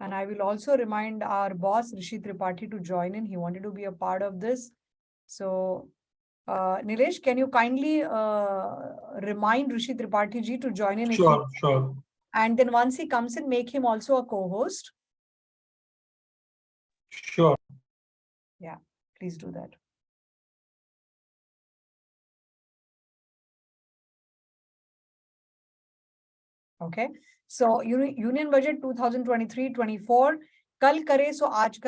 And I will also remind our boss, Rishi Tripathi, to join in. He wanted to be a part of this. So, Nilesh, can you kindly remind Rishi Tripathi ji to join in? Sure. And then once he comes in, make him also a co-host. Sure. Yeah, please do that. Okay. So Union Budget 2023-24, कल करे सो आज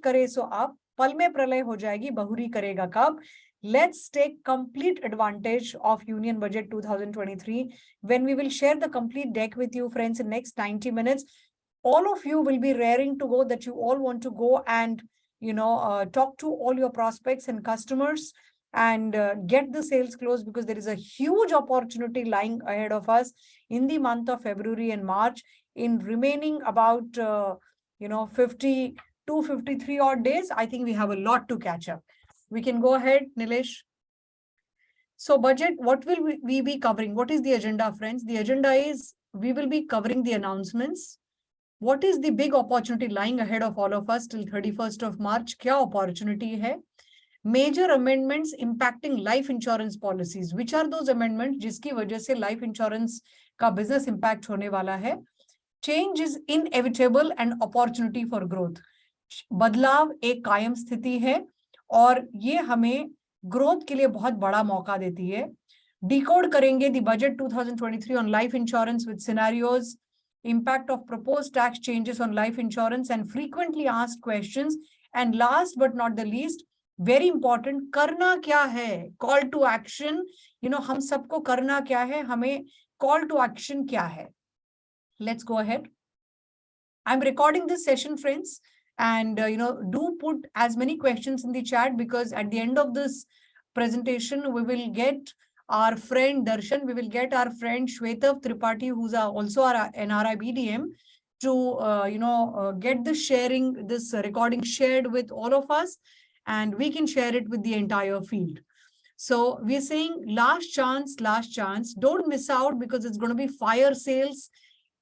करे सो अब, पल में प्रलय हो जाएगी, बहुरी करेगा कब. Let's take complete advantage of Union Budget 2023 when we will share the complete deck with you, friends, in next 90 minutes. All of you will be raring to go, that you all want to go and talk to all your prospects and customers and get the sales closed, because there is a huge opportunity lying ahead of us in the month of February and March. In remaining about 52, 53 odd days, I think we have a lot to catch up. We can go ahead, Nilesh. So budget, what will we be covering? What is the agenda, friends? The agenda is we will be covering the announcements. What is the big opportunity lying ahead of all of us till 31st of March? Kya opportunity hai? Major amendments impacting life insurance policies. Which are those amendments जिसकी वजह से life insurance का business impact होने वाला है? Change is inevitable and opportunity for growth. बदलाव एक कायम स्थिति है और ये हमें ग्रोथ के लिए बहुत बड़ा मौका देती है. Decode करेंगे the budget 2023 on life insurance with scenarios, impact of proposed tax changes on life insurance and frequently asked questions. And last but not the least, very important, करना क्या है? Call to action. हम सबको करना क्या है? हमें call to action क्या है? Let's go ahead. I'm recording this session, friends, and do put as many questions in the chat, because at the end of this presentation, we will get our friend Darshan, we will get our friend Shwetav Tripathi, who's also our NRI BDM, to get this recording shared with all of us, and we can share it with the entire field. So we're saying last chance. Don't miss out, because it's going to be fire sales,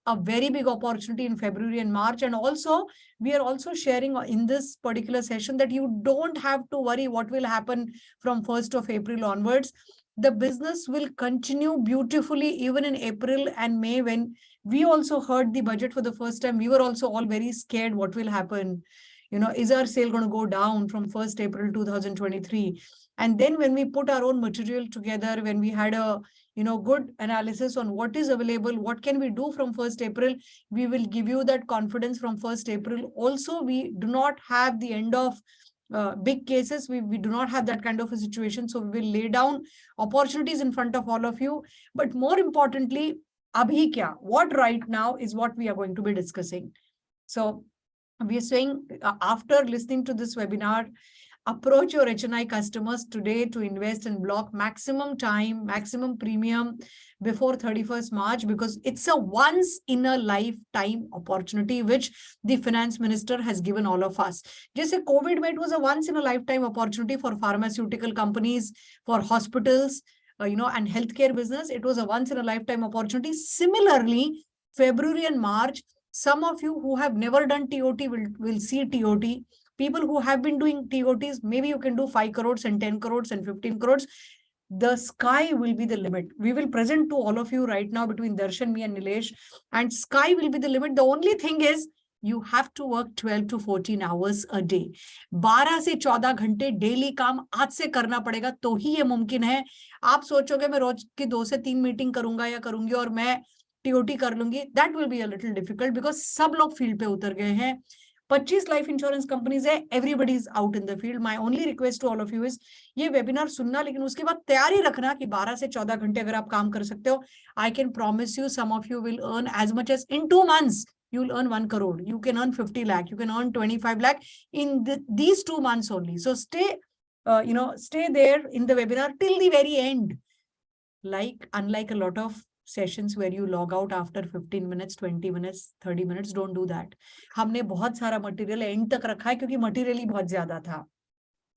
a very big opportunity in February and March. And also, we are also sharing in this particular session that you don't have to worry what will happen from 1st of April onwards. The business will continue beautifully even in April and May. When we also heard the budget for the first time, we were also all very scared what will happen. Is our sale going to go down from 1st April 2023? And then when we put our own material together, when we had a good analysis on what is available, what can we do from 1st April, we will give you that confidence from 1st April. Also, we do not have the end of big cases. We do not have that kind of a situation. So we will lay down opportunities in front of all of you. But more importantly, abhi kya? What right now is what we are going to be discussing. So we are saying after listening to this webinar, approach your HNI customers today to invest and block maximum time, maximum premium before 31st March, because it's a once in a lifetime opportunity which the finance minister has given all of us. Just a COVID, it was a once in a lifetime opportunity for pharmaceutical companies, for hospitals, and healthcare business. It was a once in a lifetime opportunity. Similarly, February and March, some of you who have never done TOT will see TOT. People who have been doing TOTs, maybe you can do 5 crores and 10 crores and 15 crores. The sky will be the limit. We will present to all of you right now between Darshan, me and Nilesh, and sky will be the limit. The only thing is you have to work 12 to 14 hours a day. 12 से 14 घंटे daily काम आज से करना पड़ेगा, तो ही ये मुमकिन है. आप सोचोगे मैं रोज की 2 से 3 मीटिंग करूंगा या करूंगी और मैं TOT कर लूंगी, that will be a little difficult, because सब लोग फील्ड पे उतर गए हैं. 25 लाइफ इंश्योरेंस कंपनीज है, everybody is out in the field. My only request to all of you is ये वेबिनार सुनना, लेकिन उसके बाद तैयारी रखना कि 12 से 14 घंटे अगर आप काम कर सकते हो, I can promise you some of you will earn as much as in 2 months you will earn 1 crore, you can earn 50 lakh, you can earn 25 lakh in these 2 months only. So stay there in the webinar till the very end. Unlike a lot of sessions where you log out after 15 minutes, 20 minutes, 30 minutes, don't do that. हमने बहुत सारा material and तक रखा है क्योंकि material ही बहुत ज्यादा था.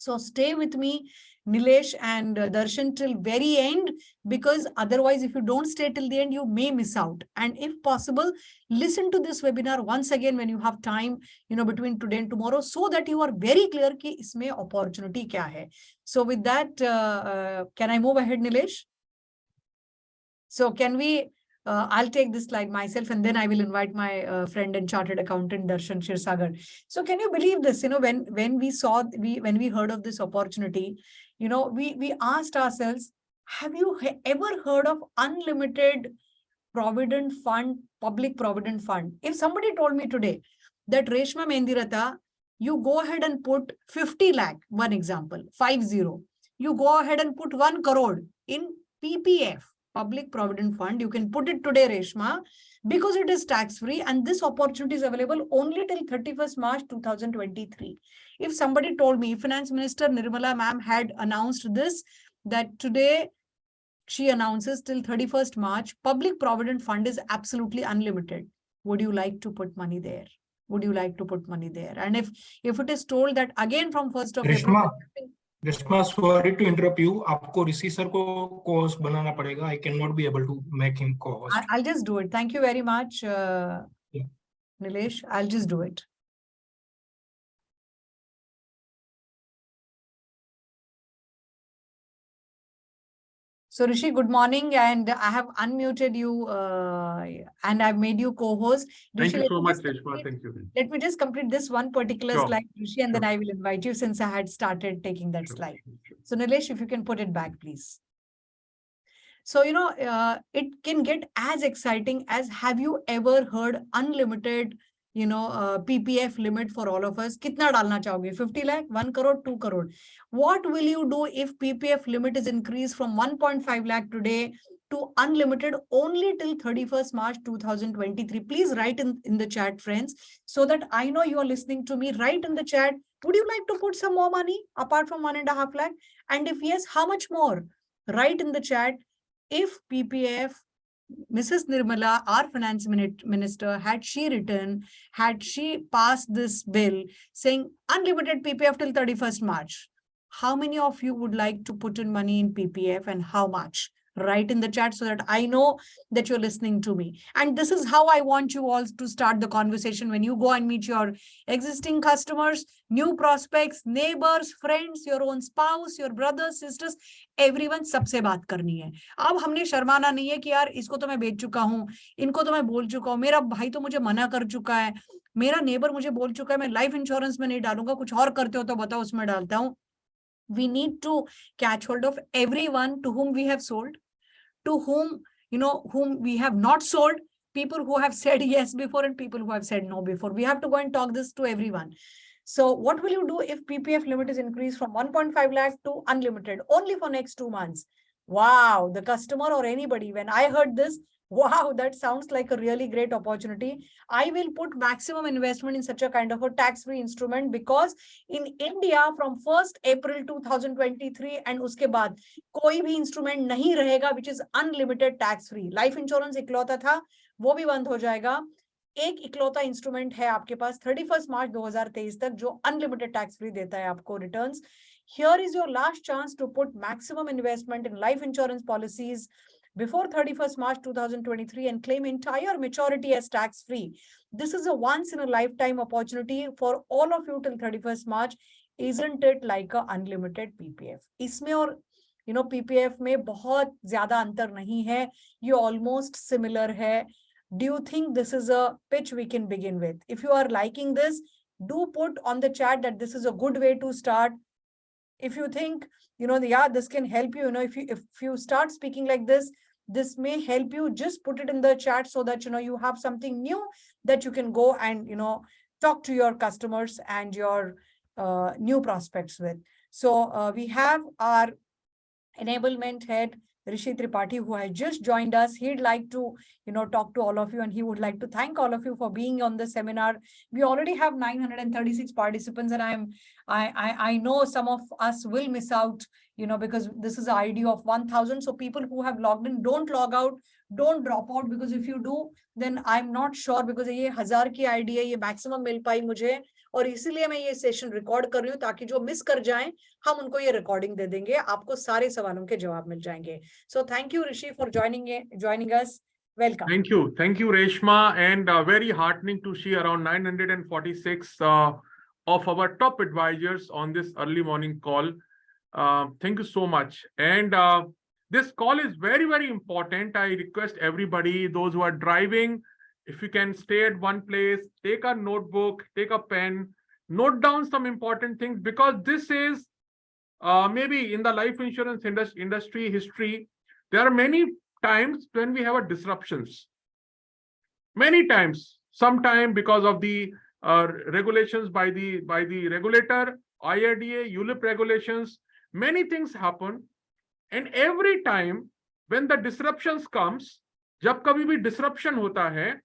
So stay with me, Nilesh and Darshan, till very end, because otherwise, if you don't stay till the end, you may miss out. And if possible, listen to this webinar once again when you have time, between today and tomorrow, so that you are very clear कि इसमें opportunity क्या है. So with that, can I move ahead, Nilesh? So can we? I'll take this slide myself, and then I will invite my friend and chartered accountant Darshan Shirsagar. So can you believe this? When we heard of this opportunity, we asked ourselves, have you ever heard of unlimited provident fund, public provident fund? If somebody told me today that Reshma Mendiratha, you go ahead and put 50 lakh, one example, 50, you go ahead and put 1 crore in PPF, Public Provident Fund, you can put it today, Reshma, because it is tax-free, and this opportunity is available only till 31st March 2023. If somebody told me, Finance Minister Nirmala ma'am had announced this, that today she announces till 31st March, Public Provident Fund is absolutely unlimited. Would you like to put money there? Would you like to put money there? And if it is told that again from 1st of April... Reshma, sorry to interrupt you. आपको ऋषि sir को co-host बनाना पड़ेगा. I cannot be able to make him co-host. I'll just do it. Thank you very much, Nilesh. I'll just do it. So Rishi, good morning, and I have unmuted you and I've made you co-host. Thank you so much, Reshma. Thank you. Let me just complete this one particular slide, Rishi, and then I will invite you since I had started taking that slide. So Nilesh, if you can put it back, please. So, it can get as exciting as, have you ever heard unlimited, PPF limit for all of us? Kitna dalna chahoge? 50 lakh, 1 crore, 2 crore. What will you do if PPF limit is increased from 1.5 lakh today to unlimited only till 31st March 2023? Please write in the chat, friends, so that I know you are listening to me. Write in the chat, would you like to put some more money apart from 1.5 lakh? And if yes, how much more? Write in the chat. If PPF, Mrs. Nirmala, our finance minister, had she passed this bill saying unlimited PPF till 31st March, how many of you would like to put in money in PPF and how much? Write in the chat so that I know that you're listening to me. And this is how I want you all to start the conversation when you go and meet your existing customers, new prospects, neighbors, friends, your own spouse, your brothers, sisters, everyone, सबसे बात करनी है. अब हमने शर्माना नहीं है कि यार इसको तो मैं बेच चुका हूँ, इनको तो मैं बोल चुका हूँ, मेरा भाई तो मुझे मना कर चुका है, मेरा नेबर मुझे बोल चुका है मैं लाइफ इंश्योरेंस में नहीं डालूंगा, कुछ और करते हो तो बताओ उसमें डालता हूँ. We need to catch hold of everyone to whom we have sold, to whom, whom we have not sold, people who have said yes before and people who have said no before. We have to go and talk this to everyone. So what will you do if PPF limit is increased from 1.5 lakh to unlimited only for next 2 months? Wow, the customer or anybody, when I heard this, wow, that sounds like a really great opportunity. I will put maximum investment in such a kind of a tax-free instrument, because in India from 1st April 2023 and uske baad koi bhi instrument nahi rahega which is unlimited tax-free. Life insurance इकलौता था, वो भी बंद हो जाएगा. एक इकलौता instrument है आपके पास 31st मार्च 2023 तक जो अनलिमिटेड टैक्स फ्री देता है आपको returns. Here is your last chance to put maximum investment in life insurance policies before 31st March 2023 and claim entire maturity as tax-free. This is a once-in-a-lifetime opportunity for all of you till 31st March. Isn't it like a unlimited PPF? इसमें और PPF में बहुत ज़्यादा अंतर नहीं है. ये almost similar है. Do you think this is a pitch we can begin with? If you are liking this, do put on the chat that this is a good way to start. If you think, yeah, this can help you, if you start speaking like this, this may help you, just put it in the chat so that, you have something new that you can go and, talk to your customers and your new prospects with. So we have our enablement head, Rishi Tripathi, who has just joined us. He'd like to, talk to all of you, and he would like to thank all of you for being on the seminar. We already have 936 participants, and I know some of us will miss out, because this is the idea of 1,000. So people who have logged in, don't log out, don't drop out, because if you do, then I'm not sure, because ये 1000 की idea, ये maximum मिल पाई मुझे, और इसीलिए मैं ये session record कर रही हूँ ताकि जो मिस कर जाएं हम उनको ये रिकॉर्डिंग दे देंगे, आपको सारे सवालों के जवाब मिल जाएंगे. So thank you Rishi for joining us. Welcome. Thank you, Reshma, and very heartening to see around 946 of our top advisors on this early morning call. Thank you so much. And this call is very, very important. I request everybody, those who are driving, if you can stay at one place, take a notebook, take a pen, note down some important things, because this is maybe in the life insurance industry history, there are many times when we have a disruptions. Many times, sometime because of the regulations by the regulator, IRDA, ULIP regulations, many things happen. And every time when the disruptions comes, जब कभी भी disruption होता है,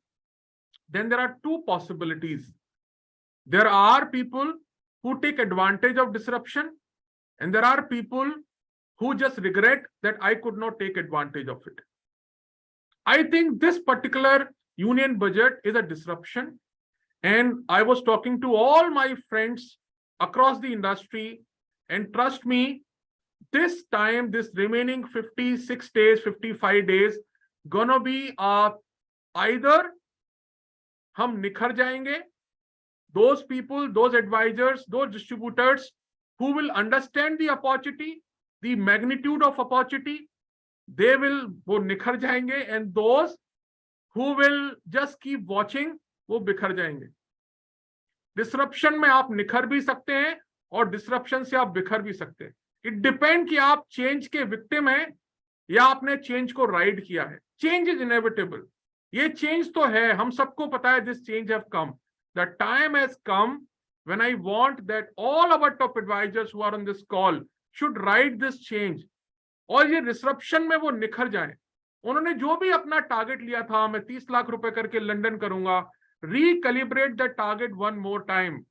then there are two possibilities. There are people who take advantage of disruption, and there are people who just regret that I could not take advantage of it. I think this particular union budget is a disruption, and I was talking to all my friends across the industry, and trust me, this time, this remaining 56 days, 55 days, gonna be either hum nikhar jayenge, those people, those advisors, those distributors who will understand the opportunity, the magnitude of opportunity, they will wo nikhar jayenge, and those who will just keep watching, wo bikhar jayenge. Disruption में आप निखर भी सकते हैं और disruption से आप बिखर भी सकते हैं. It depends कि आप change के victim हैं या आपने change को ride किया है. Change is inevitable. ये change तो है, हम सबको पता है this change have come. The time has come when I want that all our top advisors who are on this call should ride this change. और ये disruption में वो निखर जाएं. उन्होंने जो भी अपना टारगेट लिया था, मैं 30 लाख रुपए करके लंदन करूंगा, recalibrate the target one more time.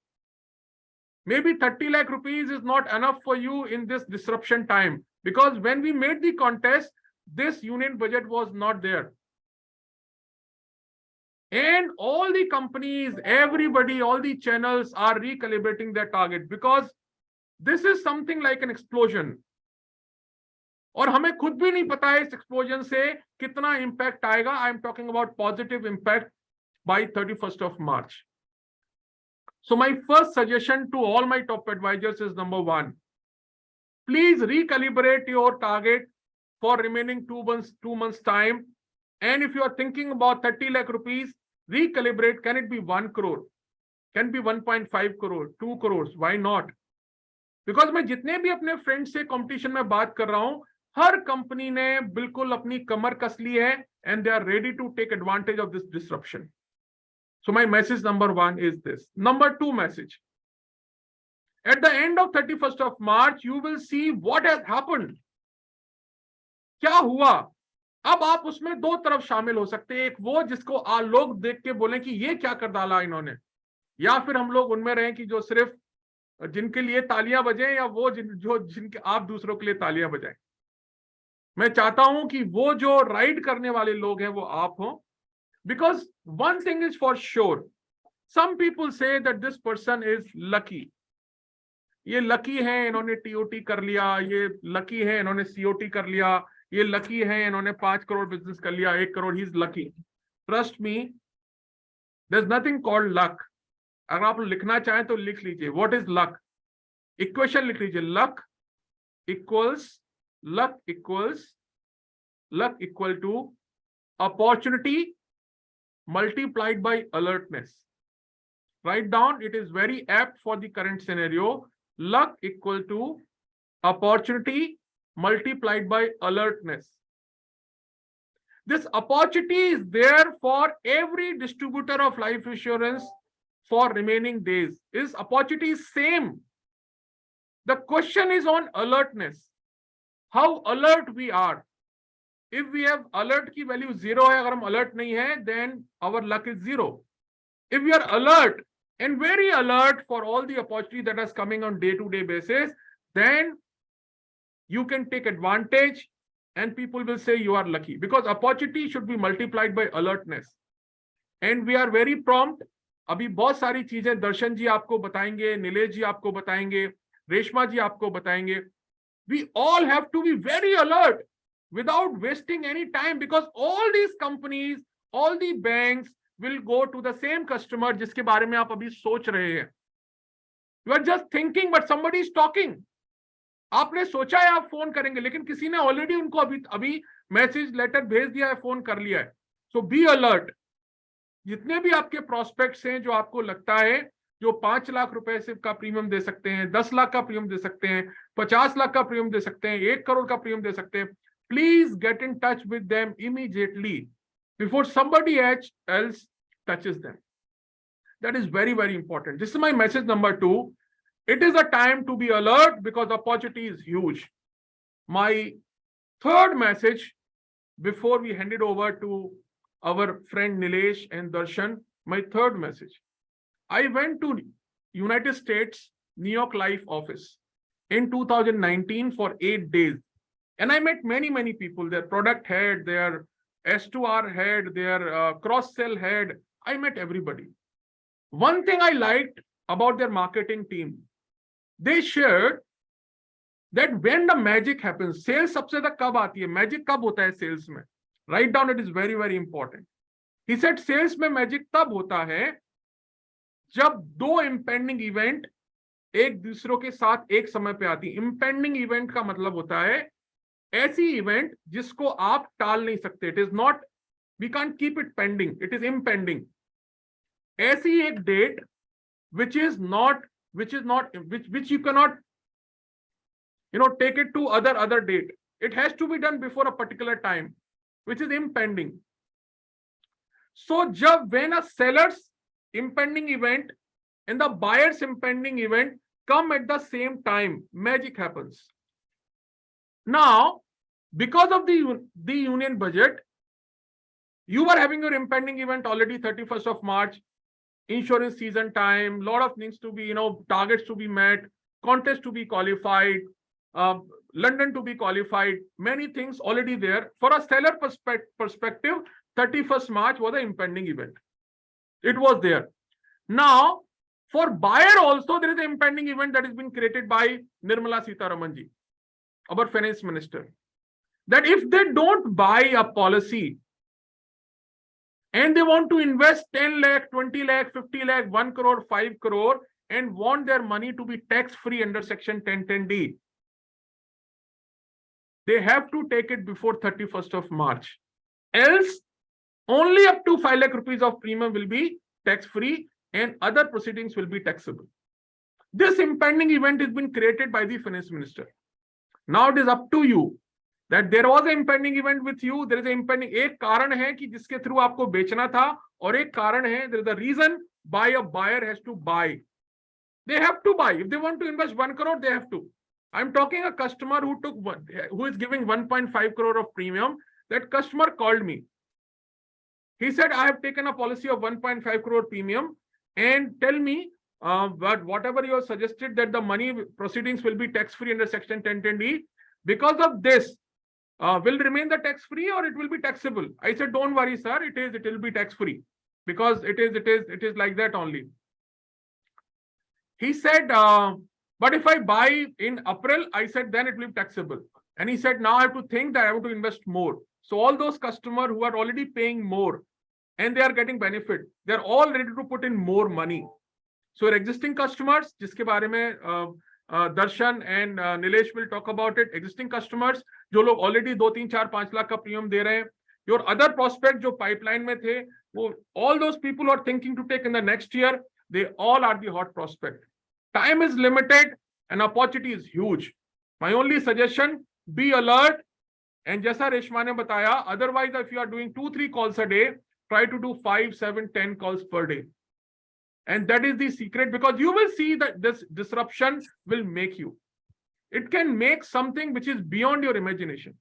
Maybe 30 lakh rupees is not enough for you in this disruption time, because when we made the contest, this union budget was not there. And all the companies, everybody, all the channels are recalibrating their target, because this is something like an explosion. और हमें खुद भी नहीं पता है इस explosion से कितना इम्पैक्ट आएगा. I am talking about positive impact by 31st of March. So my first suggestion to all my top advisors is number one, please recalibrate your target for remaining 2 months time. And if you are thinking about 30 lakh rupees, recalibrate. Can it be 1 crore? Can be 1.5 crore, 2 crores? Why not? Because मैं जितने भी अपने friend से competition में बात कर रहा हूं, हर कंपनी ने बिल्कुल अपनी कमर कस ली है, and they are ready to take advantage of this disruption. So my message number one is this. Number two message. At the end of 31st of March, you will see what has happened. क्या हुआ? अब आप उसमें दो तरफ शामिल हो सकते हैं. एक वो जिसको लोग देख के बोले कि ये क्या कर डाला इन्होंने, या फिर हम लोग उनमें रहें कि जो सिर्फ जिनके लिए तालियां बजें, या वो जिनके आप दूसरों के लिए तालियां बजाएं. मैं चाहता हूं कि वो जो राइड करने वाले लोग हैं वो आप हो. Because one thing is for sure, some people say that this person is lucky. ये lucky है इन्होंने TOT कर लिया, ये lucky है इन्होंने COT कर लिया, ये lucky है इन्होंने 5 करोड़ बिजनेस कर लिया, 1 crore. He is lucky. Trust me, there's nothing called luck. अगर आप लिखना चाहें तो लिख लीजिए. What is luck? Equation लिख लीजिए. Luck equal to opportunity multiplied by alertness. Write down, it is very apt for the current scenario. Luck equal to opportunity multiplied by alertness. This opportunity is there for every distributor of life insurance for remaining days. Is opportunity same? The question is on alertness. How alert we are. If we have alert की value 0 है, अगर हम alert नहीं है, then our luck is 0. If we are alert and very alert for all the opportunity that is coming on day-to-day basis, then you can take advantage and people will say you are lucky, because opportunity should be multiplied by alertness. And we are very prompt. अभी बहुत सारी चीजें दर्शन जी आपको बताएंगे, नीलेश जी आपको बताएंगे, रेशमा जी आपको बताएंगे. We all have to be very alert without wasting any time, because all these companies, all the banks will go to the same customer जिसके बारे में आप अभी सोच रहे हैं. You are just thinking but somebody is talking. आपने सोचा है आप फोन करेंगे, लेकिन किसी ने ऑलरेडी उनको अभी मैसेज लेटर भेज दिया है, फोन कर लिया है. सो बी अलर्ट. जितने भी आपके प्रोस्पेक्ट्स हैं जो आपको लगता है जो 5 लाख रुपए से का प्रीमियम दे सकते हैं, 10 लाख का प्रीमियम दे सकते हैं, 50 लाख का प्रीमियम दे सकते हैं, 1 करोड़ का प्रीमियम दे सकते हैं, please get in touch with them immediately before somebody else touches them. That is very, very important. This is my message number 2. It is a time to be alert because the opportunity is huge. My third message before we hand it over to our friend Nilesh and Darshan, my third message. I went to United States New York Life office in 2019 for 8 days. And I met many, many people, their product head, their S2R head, their cross-sell head. I met everybody. One thing I liked about their marketing team, they shared that when the magic happens, sales सबसे ज़्यादा कब आती है, magic कब होता है sales में? Write down, it is very, very important. He said sales में magic तब होता है जब 2 impending event एक दूसरों के साथ एक समय पे आती है. Impending event का मतलब होता है ऐसी event जिसको आप टाल नहीं सकते. It is not, we can't keep it pending, it is impending. ऐसी एक date which you cannot take it to other date. It has to be done before a particular time, which is impending. So when a seller's impending event and the buyer's impending event come at the same time, magic happens. Now, because of the union budget, you were having your impending event already 31st of March, insurance season time, lot of things to be, targets to be met, contest to be qualified, London to be qualified, many things already there. For a seller perspective, 31st March was an impending event. It was there. Now, for buyer also, there is an impending event that has been created by Nirmala Sitharaman ji, our finance minister, that if they don't buy a policy and they want to invest 10 lakh, 20 lakh, 50 lakh, 1 crore, 5 crore, and want their money to be tax-free under Section 1010D, they have to take it before 31st of March. Else, only up to 5 lakh rupees of premium will be tax-free and other proceedings will be taxable. This impending event has been created by the finance minister. Now it is up to you that there was an impending event with you. There is an impending. एक कारण है कि जिसके through आपको बेचना था, और एक कारण है, there is a reason why a buyer has to buy. They have to buy. If they want to invest 1 crore, they have to. I'm talking a customer who is giving 1.5 crore of premium. That customer called me. He said, I have taken a policy of 1.5 crore premium, and tell me whatever you have suggested that the money proceedings will be tax-free under Section 1010D. Because of this, will remain the tax-free or it will be taxable? I said, don't worry, sir. It will be tax-free because it is like that only. He said, but if I buy in April, I said, then it will be taxable. And he said, now I have to think that I have to invest more. So all those customers who are already paying more and they are getting benefit, they're all ready to put in more money. So your existing customers, जिसके बारे में Darshan and Nilesh will talk about it. Existing customers, जो लोग already 2, 3, 4, 5 lakh का premium दे रहे हैं. Your other prospect जो pipeline में थे, वो all those people who are thinking to take in the next year, they all are the hot prospect. Time is limited and opportunity is huge. My only suggestion, be alert. And जैसा रेशमा ने बताया, otherwise if you are doing 2, 3 calls a day, try to do 5, 7, 10 calls per day. And that is the secret, because you will see that this disruption will make you. It can make something which is beyond your imagination.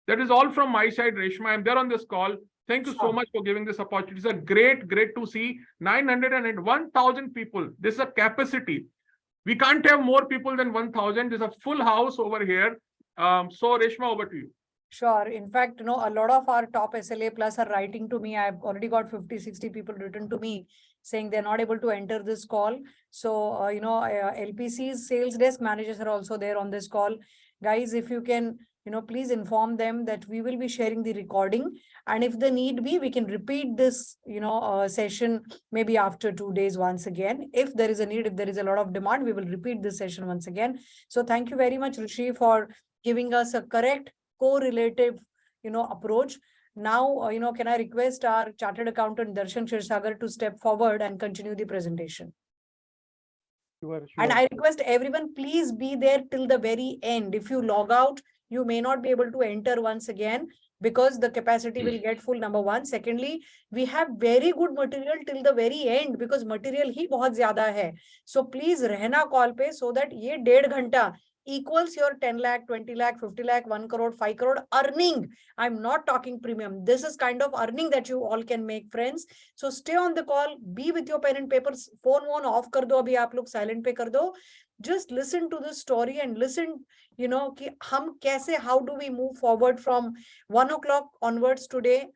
That is all from my side, Reshma. I'm there on this call. Thank you so much for giving this opportunity. It's a great to see 901,000 people. This is a capacity. We can't have more people than 1,000. There's a full house over here. So Reshma, over to you. Sure. In fact, a lot of our top SLA plus are writing to me. I've already got 50, 60 people written to me saying they're not able to enter this call. So, LPC's sales desk managers are also there on this call. Guys, if you can, please inform them that we will be sharing the recording. And if the need be, we can repeat this, session maybe after 2 days once again. If there is a need, if there is a lot of demand, we will repeat this session once again. So thank you very much, Rishi, for giving us a correct correlative, approach. Now, can I request our chartered accountant Darshan Shirsagar to step forward and continue the presentation? Sure. And I request everyone, please be there till the very end. If you log out, you may not be able to enter once again because the capacity will get full, number one. Secondly, we have very good material till the very end because material ही बहुत ज़्यादा है. So please रहना call पे so that ये 1.5 घंटा equals your 10 lakh, 20 lakh, 50 lakh, 1 crore, 5 crore earning. I'm not talking premium. This is kind of earning that you all can make, friends. So stay on the call, be with your pen and papers. Phone off कर दो, अभी आप लोग silent पे कर दो. Just listen to the story and listen, कि हम कैसे, how do we move forward from 1 o'clock onwards today,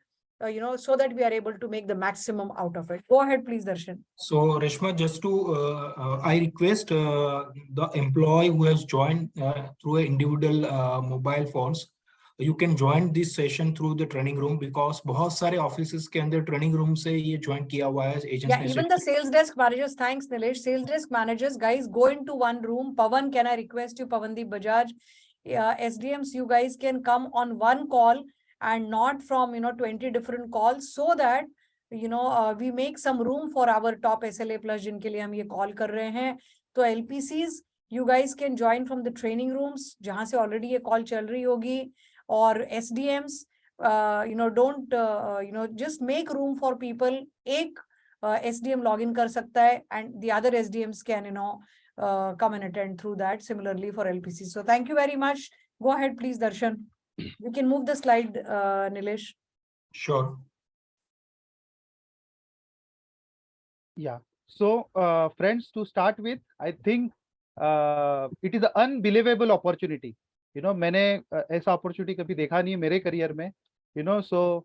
so that we are able to make the maximum out of it. Go ahead, please, Darshan. So Reshma, just to I request the employee who has joined through individual mobile phones, you can join this session through the training room because बहुत सारे offices के अंदर training room से ये join किया हुआ है agents. Yeah, even the sales desk managers, thanks Nilesh. Sales desk managers, guys, go into one room. Pawan, can I request you, Pavandeep Bajaj? SDMs, you guys can come on one call and not from 20 different calls, so that we make some room for our top SLA plus जिनके लिए हम ये call कर रहे हैं. तो LPCs, you guys can join from the training rooms जहाँ से already ये call चल रही होगी. Or SDMs, don't just make room for people. एक SDM login कर सकता है and the other SDMs can come and attend through that. Similarly for LPC. So thank you very much. Go ahead, please, Darshan. You can move the slide, Nilesh. Sure. Yeah. So, friends, to start with, I think it is an unbelievable opportunity. मैंने ऐसा opportunity कभी देखा नहीं है मेरे career में. So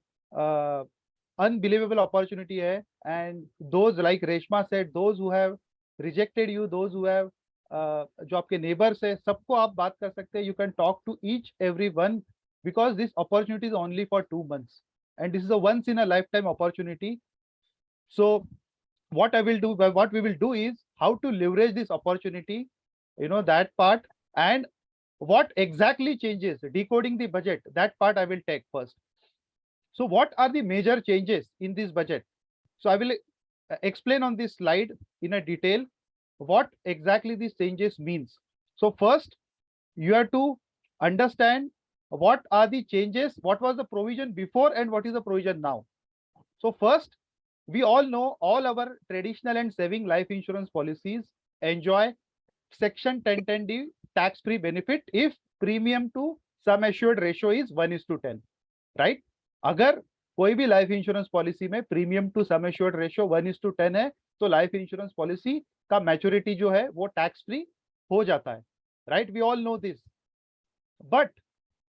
unbelievable opportunity है. And those, like Reshma said, those who have rejected you, those who have जो आपके neighbors है, सबको आप बात कर सकते हैं. You can talk to each everyone because this opportunity is only for 2 months, and this is a once in a lifetime opportunity. So what we will do is how to leverage this opportunity, that part, and what exactly changes, decoding the budget, that part I will take first. So what are the major changes in this budget? So I will explain on this slide in a detail what exactly these changes means. So first, you have to understand what are the changes, what was the provision before and what is the provision now. So first, we all know all our traditional and saving life insurance policies enjoy Section 1010D tax-free benefit if premium to sum assured ratio is 1:10, right? अगर कोई भी life insurance policy में premium to sum assured ratio 1:10 है, तो life insurance policy का maturity जो है वो tax-free हो जाता है, right? We all know this. But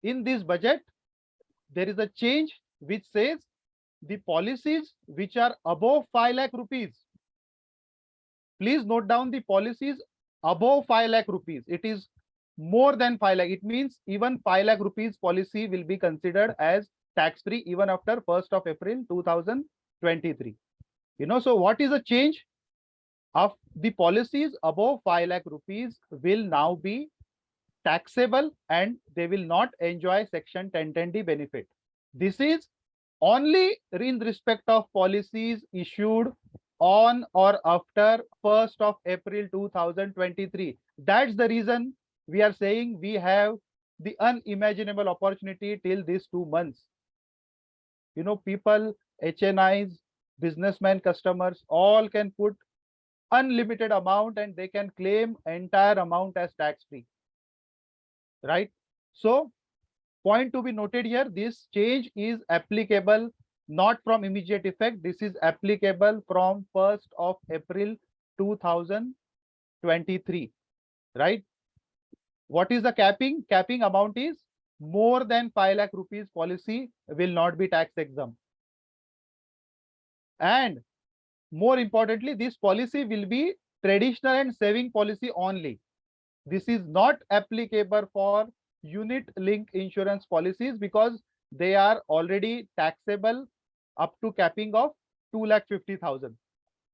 in this budget, there is a change which says the policies which are above 5 lakh rupees. Please note down the policies above 5 lakh rupees. It is more than 5 lakh. It means even 5 lakh rupees policy will be considered as tax-free even after 1st of April 2023. So what is the change? Of the policies above 5 lakh rupees will now be taxable and they will not enjoy Section 1010D benefit. This is only in respect of policies issued on or after 1st of April 2023. That's the reason we are saying we have the unimaginable opportunity till these 2 months. People, HNIs, businessmen, customers, all can put unlimited amount and they can claim entire amount as tax-free, right? So point to be noted here, this change is applicable not from immediate effect. This is applicable from 1st of April 2023, right? What is the capping? Capping amount is more than 5 lakh rupees policy will not be tax exempt. And more importantly, this policy will be traditional and saving policy only. This is not applicable for unit linked insurance policies because they are already taxable up to capping of 2,50,000.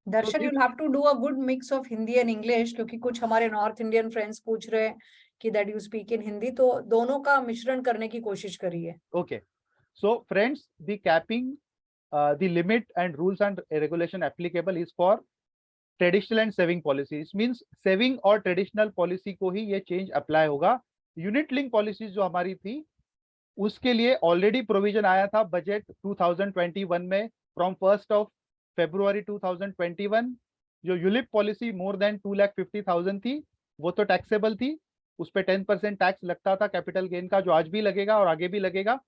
Darshan, this- you'll have to do a good mix of Hindi and English क्योंकि कुछ हमारे north Indian friends पूछ रहे हैं कि that you speak in Hindi, तो दोनों का मिश्रण करने की कोशिश करिए. Okay. So friends, the capping, the limit and rules and regulation applicable is for traditional and saving policies. Means saving और traditional policy को ही ये change apply होगा. Unit link policies जो हमारी थी, उसके लिए already provision आया था budget 2021 में from 1st of February 2021. जो ULIP policy more than 2,50,000 थी, वो तो taxable थी. उस पे 10% टैक्स लगता था कैपिटल गेन का, जो आज भी लगेगा और आगे भी लगेगा.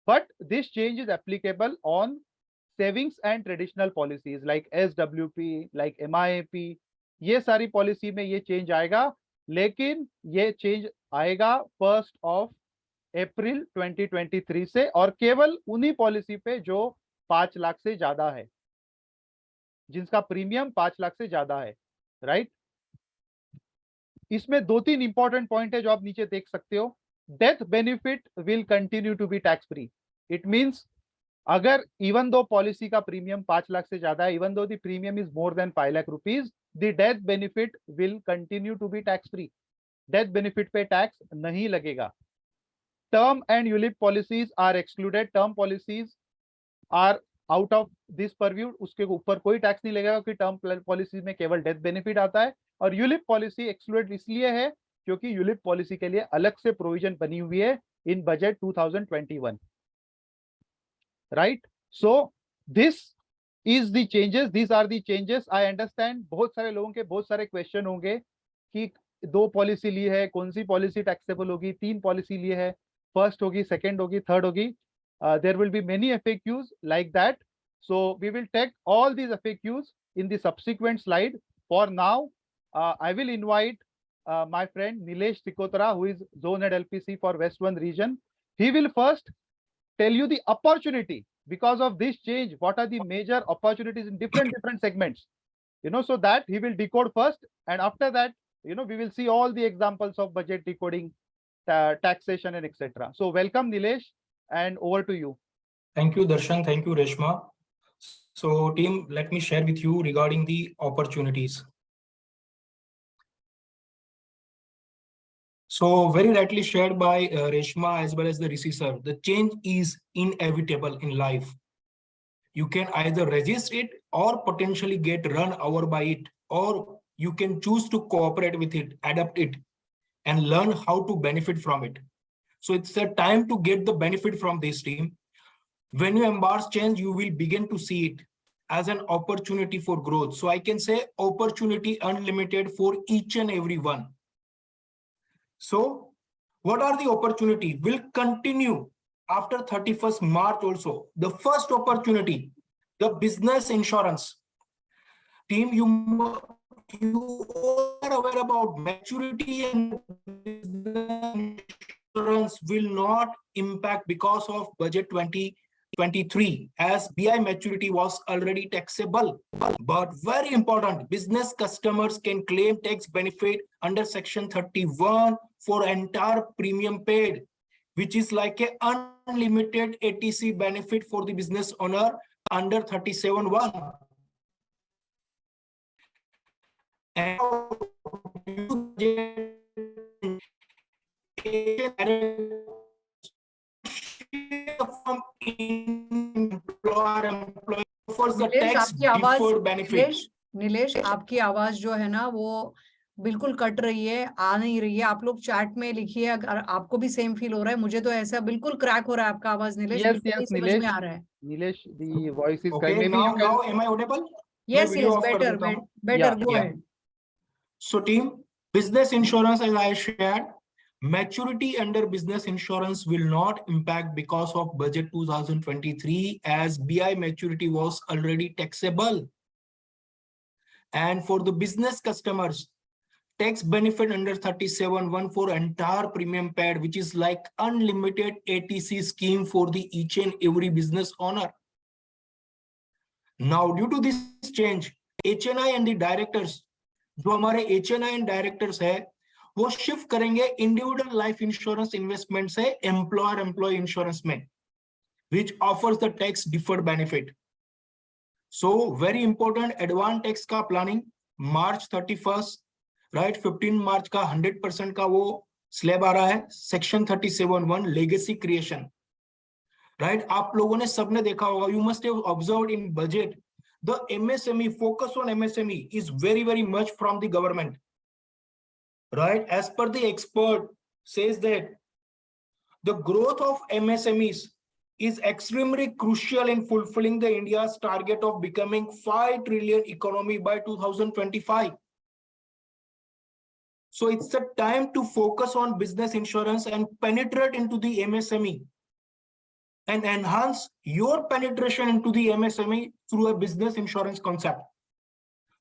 But this change is applicable on savings and traditional policies like SWP, like MIAP. ये सारी पॉलिसी में ये चेंज आएगा, लेकिन ये चेंज आएगा 1st of April 2023 से, और केवल उन्हीं पॉलिसी पे जो 5 लाख से ज्यादा है, जिनका प्रीमियम 5 लाख से ज्यादा है. राइट? इसमें 2-3 इंपॉर्टेंट पॉइंट है जो आप नीचे देख सकते हो. Death benefit will continue to be tax free. It means अगर इवन दो पॉलिसी का प्रीमियम 5 लाख से ज्यादा है, even though the premium is more than 5 lakh rupees, the death benefit will continue to be tax free. Death benefit पे tax नहीं लगेगा. Term and ULIP policies are excluded. Term policies are out of this purview. उसके ऊपर कोई tax नहीं लगेगा क्योंकि term policy में केवल डेथ बेनिफिट आता है. और यूलिप पॉलिसी एक्सक्लूडेड इसलिए है क्योंकि यूलिप पॉलिसी के लिए अलग से प्रोविजन बनी हुई है in budget 2021. Right? So this is the changes, this are the changes. I understand बहुत सारे लोगों के बहुत सारे क्वेश्चन होंगे कि 2 पॉलिसी ली है, कौन सी पॉलिसी टैक्सेबल होगी, 3 पॉलिसी ली है, फर्स्ट होगी, सेकेंड होगी, थर्ड होगी. There will be many FAQs like that. So we will take all these FAQs in the subsequent slide. For now, I will invite my friend Nilesh Tikotara, who is Zone Head LPC for West 1 region. He will first tell you the opportunity because of this change. What are the major opportunities in different segments? So that he will decode first, and after that, we will see all the examples of budget decoding, taxation, and etc. So welcome, Nilesh. And over to you. Thank you, Darshan. Thank you, Reshma. So team, let me share with you regarding the opportunities. So very rightly shared by Reshma as well as the Rishi sir, the change is inevitable in life. You can either resist it or potentially get run over by it, or you can choose to cooperate with it, adapt it, and learn how to benefit from it. So it's a time to get the benefit from this team. When you embrace change, you will begin to see it as an opportunity for growth. So I can say opportunity unlimited for each and every one. So what are the opportunity? Will continue after 31st March also. The first opportunity, the business insurance. Team, you are aware about maturity and business insurance will not impact because of budget 2023 as BI maturity was already taxable. But very important, business customers can claim tax benefit under section 31 for entire premium paid, which is like an unlimited ATC benefit for the business owner under 37(1). And from employer offers the Nilesh, tax आपकी आवाज deferred benefit. Nilesh, आपकी आवाज जो है ना वो बिल्कुल cut रही है, आ नहीं रही है. आप लोग चैट में लिखिए अगर आपको भी सेम फील हो रहा है. मुझे तो ऐसा बिल्कुल क्रैक हो रहा है आपका आवाज. नीलेश, Yes, बिल्कुल yes, नहीं समझ Nilesh. में आ रहा है. Nilesh, the voice is Okay, maybe you now can. am I audible? Yes, video yes, off कर better, देता हूँ. better. Yeah, Go yeah. ahead. So team, business insurance, as I shared, maturity under business insurance will not impact because of budget 2023 as BI maturity was already taxable. And for the business customers, tax benefit under 37(1) for entire premium paid, which is like unlimited ATC scheme for the each and every business owner. Now, due to this change, HNI and the directors, जो हमारे HNI and directors है, वो shift करेंगे individual life insurance investment से employer employ insurance में, which offers the tax deferred benefit. So very important, advance tax का planning March 31st, right? 15 March का 100% का वो स्लैब आ रहा है, सेक्शन 37(1) लेगेसी क्रिएशन, राइट? आप लोगों ने सबने देखा होगा, you must have observed in budget, the MSME focus on MSME is very much from the government, right? As per the expert says that the growth of MSMEs is extremely crucial in fulfilling the India's target of becoming 5 trillion economy by 2025. So it's a time to focus on business insurance and penetrate into the MSME and enhance your penetration into the MSME through a business insurance concept.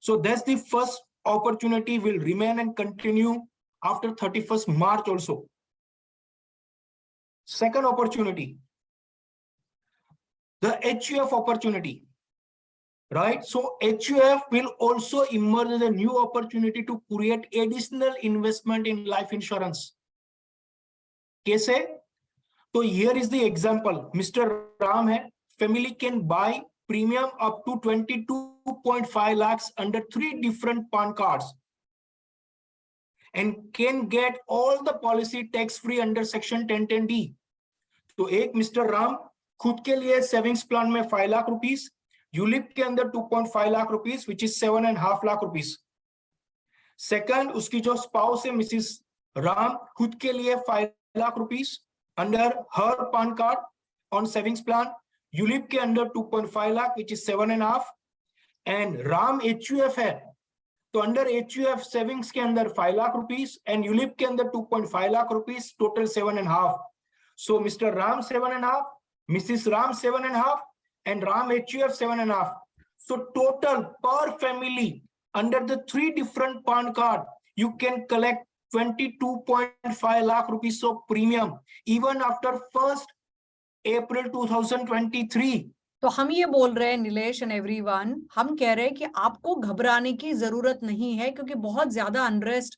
So that's the first opportunity, will remain and continue after 31st March also. Second opportunity, the HUF opportunity, right? So HUF will also emerge as a new opportunity to create additional investment in life insurance. कैसे? So here is the example. Mr. Ram hai, family can buy premium up to 22.5 lakhs under 3 different PAN cards and can get all the policy tax free under section 1010D. तो एक mister Ram खुद के लिए savings plan में 5 lakh rupees, ULIP के अंदर 2.5 lakh rupees, which is 7.5 lakh rupees. Second, उसकी जो स्पाउस है मिसिस राम, खुद के लिए 5 lakh rupees under her PAN card on savings plan, ULIP के अंदर 2.5 lakh which is 7.5, and Ram HUF है तो अंडर HUF सेविंग्स के अंदर 5 लाख रुपीस एंड यूलिप के अंदर 2.5 lakh rupees, total 7.5. So Mr. Ram 7.5, Mrs. Ram 7.5, and Ram HUF 7.5. So total per family under the 3 different PAN card, you can collect 22.5 lakh rupees of premium even after 1st April 2023. तो हम ये बोल रहे हैं Nilesh and everyone, हम कह रहे हैं कि आपको घबराने की जरूरत नहीं है, क्योंकि बहुत ज्यादा अनरेस्ट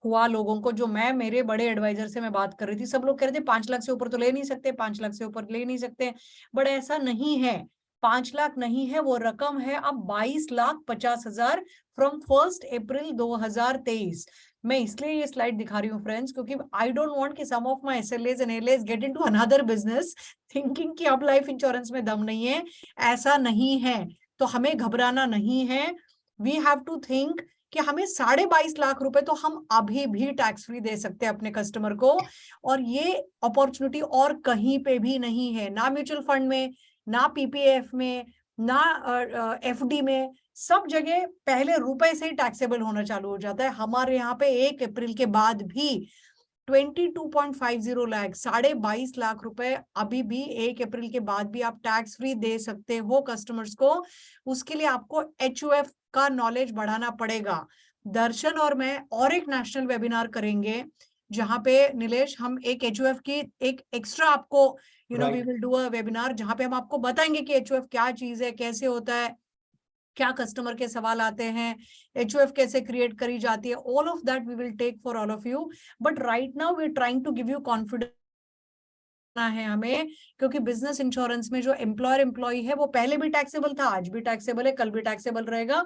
हुआ लोगों को. जो मैं मेरे बड़े एडवाइजर से मैं बात कर रही थी, सब लोग कह रहे थे 5 लाख से ऊपर तो ले नहीं सकते, 5 लाख से ऊपर ले नहीं सकते. बट ऐसा नहीं है, 5 लाख नहीं है, वो रकम है अब 22,50,000 फ्रॉम 1 अप्रैल 2023. मैं इसलिए ये स्लाइड दिखा रही हूँ फ्रेंड्स, क्योंकि आई डोंट वांट कि some of my SLAs and ALAs get into another business thinking कि अब लाइफ इंश्योरेंस में दम नहीं है. ऐसा नहीं है, तो हमें घबराना नहीं है. वी हैव टू थिंक कि हमें 22.5 लाख रुपए तो हम अभी भी टैक्स फ्री दे सकते हैं अपने कस्टमर को, और ये अपॉर्चुनिटी और कहीं पे भी नहीं है, ना म्यूचुअल फंड में, ना PPF में, ना FD में. सब जगह पहले रुपए से ही टैक्सेबल होना चालू हो जाता है. हमारे यहाँ पे 1 अप्रैल के बाद भी 22.50 लाख, 22.5 लाख रुपए अभी भी 1 अप्रैल के बाद भी आप टैक्स फ्री दे सकते हो कस्टमर्स को. उसके लिए आपको HUF का नॉलेज बढ़ाना पड़ेगा. दर्शन और मैं और एक नेशनल वेबिनार करेंगे, जहां पे नीलेश हम एक HUF की एक एक्स्ट्रा आपको we will do a webinar, जहां पे हम आपको बताएंगे कि HUF क्या चीज है, कैसे होता है, क्या कस्टमर के सवाल आते हैं, HUF कैसे क्रिएट करी जाती है. All of that we will take for all of you. But right now we are trying to give you confidence है हमें, क्योंकि बिजनेस इंश्योरेंस में जो एम्प्लॉयर एम्प्लॉय है वो पहले भी टैक्सेबल था, आज भी टैक्सेबल है, कल भी टैक्सेबल रहेगा.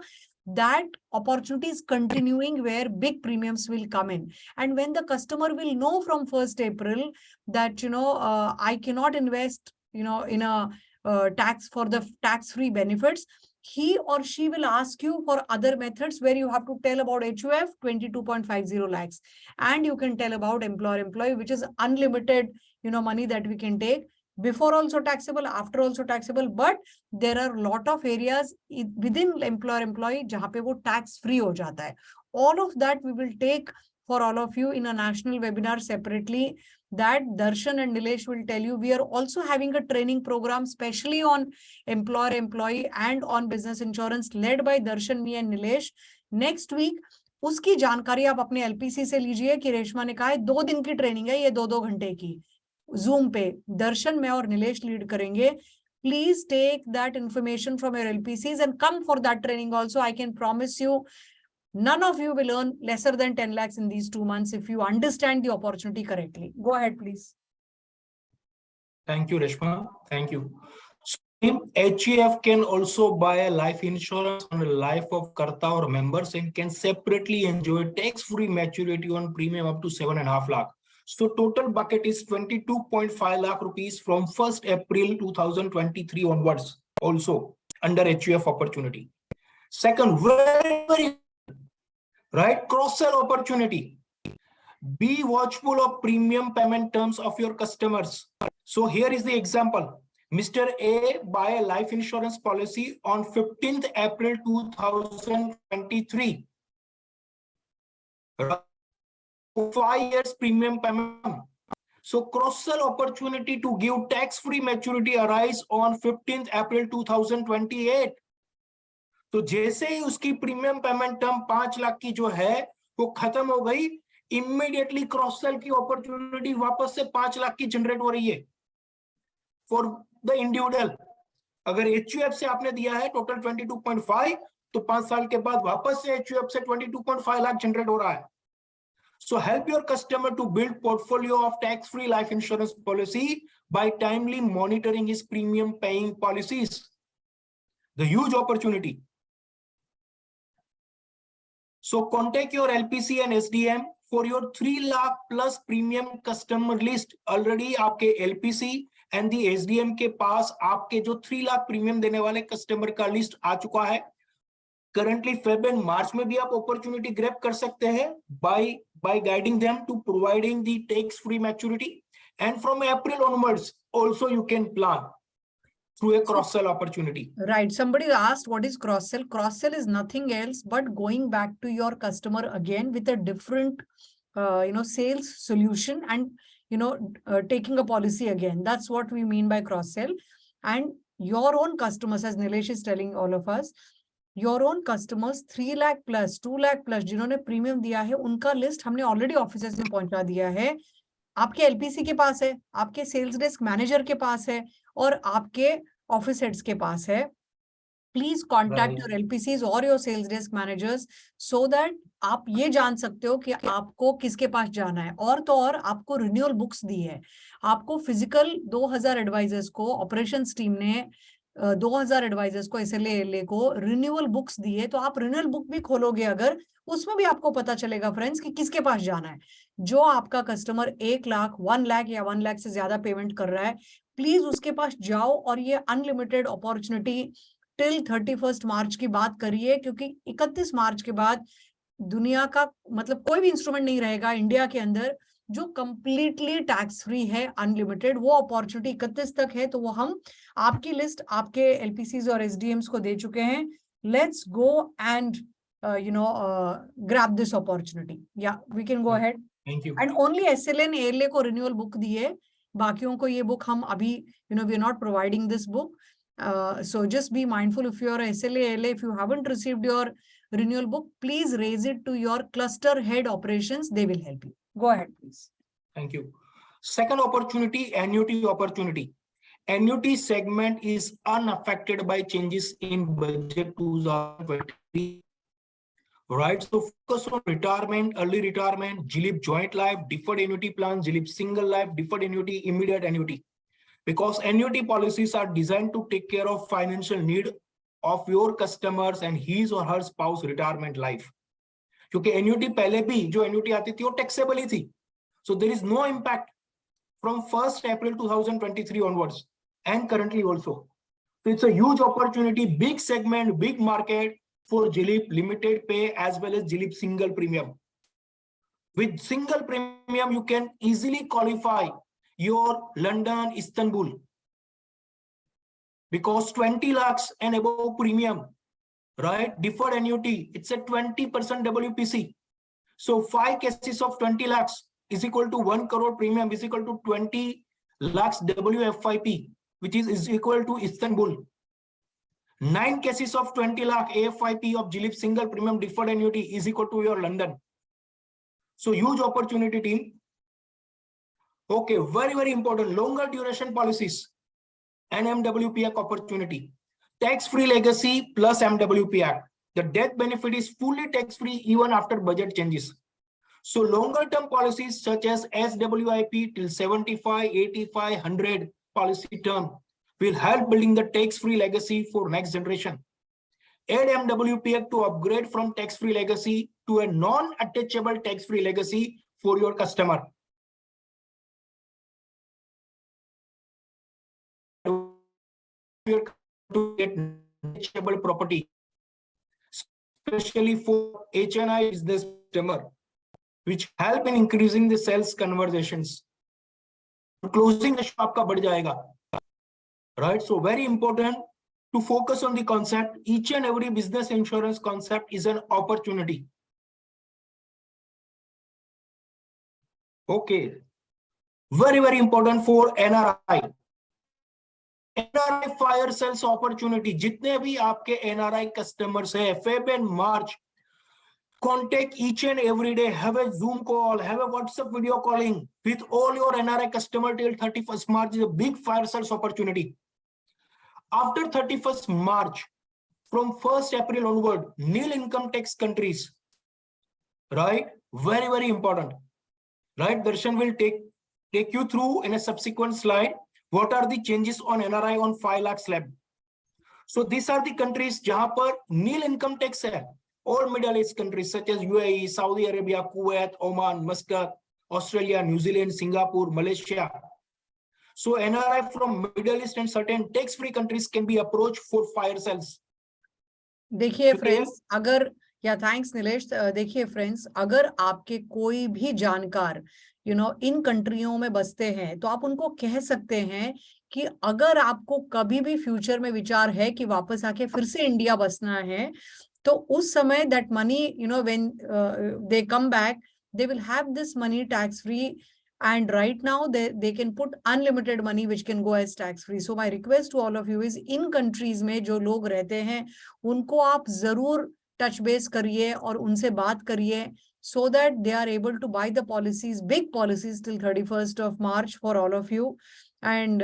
That opportunity is continuing where big premiums will come in, and when the customer will know from 1st April that I cannot invest in a tax for the tax free benefits, he or she will ask you for other methods where you have to tell about HUF 22.50 lakhs, and you can tell about employer employee, which is unlimited money that we can take, before also taxable, after also taxable. But there are a lot of areas within employer employee jahan pe wo tax free ho jata hai. All of that we will take for all of you in a national webinar separately, that Darshan and Nilesh will tell you. We are also having a training program specially on employer employee and on business insurance, led by Darshan, me and Nilesh next week. उसकी जानकारी आप अपने LPC से लीजिए कि रेशमा ने कहा है 2 दिन की ट्रेनिंग है, ये 2-2 घंटे की जूम पे दर्शन, मैं और नीलेश लीड करेंगे. Please take that information from your LPCs and come for that training also. I can promise you, none of you will earn lesser than 10 lakhs in these 2 months if you understand the opportunity correctly. Go ahead, please. Thank you, Reshma. Thank you. HUF can also buy a life insurance on the life of Karta or members and can separately enjoy tax-free maturity on premium up to 7.5 lakh. So total bucket is 22.5 lakh rupees from 1st April 2023 onwards, also under HUF opportunity. Second, very right, cross-sell opportunity. Be watchful of premium payment terms of your customers. So here is the example. Mr. A buy a life insurance policy on 15th April 2023. 5 years premium payment. So cross-sell opportunity to give tax-free maturity arise on 15th April 2028. तो जैसे ही उसकी premium payment term 5 lakh की जो है वो खत्म हो गई, इमीडिएटली क्रॉस सेल की अपॉर्चुनिटी वापस से 5 लाख की जनरेट हो रही है फॉर द इंडिविजुअल. अगर HUF से आपने दिया है टोटल 22.5, तो 5 साल के बाद वापस से HUF से 22.5 लाख जनरेट हो रहा है. So help your customer to build portfolio of tax-free life insurance policy by timely monitoring his premium paying policies. The huge opportunity. So contact your LPC and SDM for your 3 lakh plus premium customer list. Already आपके LPC and the SDM के पास आपके जो 3 lakh premium देने वाले customer का list आ चुका है. Currently Feb and March में भी आप opportunity grab कर सकते हैं by guiding them to providing the tax-free maturity, and from April onwards also you can plan through a cross-sell opportunity. Right. Somebody asked what is cross-sell. Cross-sell is nothing else but going back to your customer again with a different, sales solution and, taking a policy again. That's what we mean by cross-sell. And your own customers, as Nilesh is telling all of us, your own customers 3 lakh plus 2 lakh plus जिन्होंने premium दिया है उनका list हमने already officers में पहुंचा दिया है. आपके एलपीसी के पास है, आपके सेल्स डेस्क मैनेजर के पास है और आपके ऑफिस हेड्स के पास है. प्लीज कॉन्टैक्ट योर एलपीसीज और your sales desk managers so that आप ये जान सकते हो कि आपको किसके पास जाना है. और तो और आपको रिन्यूअल बुक्स दी है. आपको फिजिकल 2000 एडवाइजर्स को ऑपरेशंस टीम ने 2000 एडवाइजर्स को SLA को रिन्यूअल बुक्स दिए. तो आप रिन्यूअल बुक भी खोलोगे अगर, उसमें भी आपको पता चलेगा फ्रेंड्स कि किसके पास जाना है. जो आपका कस्टमर 1 लाख 1 लाख या 1 लाख से ज्यादा पेमेंट कर रहा है, प्लीज उसके पास जाओ और ये अनलिमिटेड अपॉर्चुनिटी टिल 31 मार्च की बात करिए, क्योंकि 31 मार्च के बाद दुनिया का मतलब कोई भी इंस्ट्रूमेंट नहीं रहेगा इंडिया के अंदर जो कंप्लीटली टैक्स फ्री है, अनलिमिटेड. वो अपॉर्चुनिटी 31 तक है. तो वो हम आपकी लिस्ट आपके एलपीसीज और एसडीएम्स को दे चुके हैं. Let's go and grab this opportunity. Yeah, we can go ahead. Thank you. And only SLA and ALA को renewal book दी है. बाकियों को ये book हम अभी, we are not providing this book. So just be mindful, if you are a SLA, ALA, if you haven't received your renewal book, please raise it to your cluster head operations. They will help you. Go ahead, please. Thank you. Second opportunity, annuity opportunity. Annuity segment is unaffected by changes in budget 2023. Right, so focus on retirement, early retirement, GLIP joint life, deferred annuity plan, GLIP single life, deferred annuity, immediate annuity. Because annuity policies are designed to take care of financial need of your customers and his or her spouse retirement life. क्योंकि annuity पहले भी जो annuity आती थी वो taxable ही थी. So there is no impact from 1st April 2023 onwards and currently also. So it's a huge opportunity, big segment, big market for GLIP limited pay as well as GLIP single premium. With single premium, you can easily qualify your London, Istanbul, because 20 lakhs and above premium, right? Deferred annuity, it's a 20% WPC. So 5 cases of 20 lakhs is equal to 1 crore premium is equal to 20 lakhs WFIP, which is equal to Istanbul. 9 cases of 20 lakh AFIP of GLIP single premium deferred annuity is equal to your London. So huge opportunity, team. Okay, very, very important. Longer duration policies. and MWP Act opportunity. Tax-free legacy plus MWP Act. The death benefit is fully tax-free even after budget changes. So longer-term policies such as SWIP till 75, 85, 100 policy term will help building the tax-free legacy for next generation. Add MWP Act to upgrade from tax-free legacy to a non-attachable tax-free legacy for your customer. To get attachable property, especially for HNI business customer, which help in increasing the sales conversations. Closing the shop का बढ़ जाएगा, right? So very important to focus on the concept. Each and every business insurance concept is an opportunity. Okay, very important for NRI. NRI fire sales opportunity. जितने भी आपके NRI customers है, Feb and March, contact each and every day. Have a Zoom call, have a WhatsApp video calling with all your NRI customer till 31st March is a big fire sales opportunity. After 31st March, from 1st April onward, nil income tax countries, right? Very important, right? Darshan will take you through in a subsequent slide. What are the changes on NRI on 5 lakh slab? So these are the countries जहां पर nil income tax है. All Middle East countries such as UAE, Saudi Arabia, Kuwait, Oman, Muscat, Australia, New Zealand, Singapore, Malaysia. So NRI from Middle East and certain tax-free countries can be approached for fire sales. देखिए friends, अगर या thanks Nilesh, देखिए friends, अगर आपके कोई भी जानकार इन कंट्रियों में बसते हैं तो आप उनको कह सकते हैं कि अगर आपको कभी भी फ्यूचर में विचार है कि वापस आके फिर से इंडिया बसना है, तो उस समय that money when they come back they will have this money tax free, and right now they can put unlimited money which can go as tax free. So my request to all of you is in countries में जो लोग रहते हैं उनको आप जरूर touch base करिए और उनसे बात करिए, so that they are able to buy the policies, big policies till 31st of March for all of you, and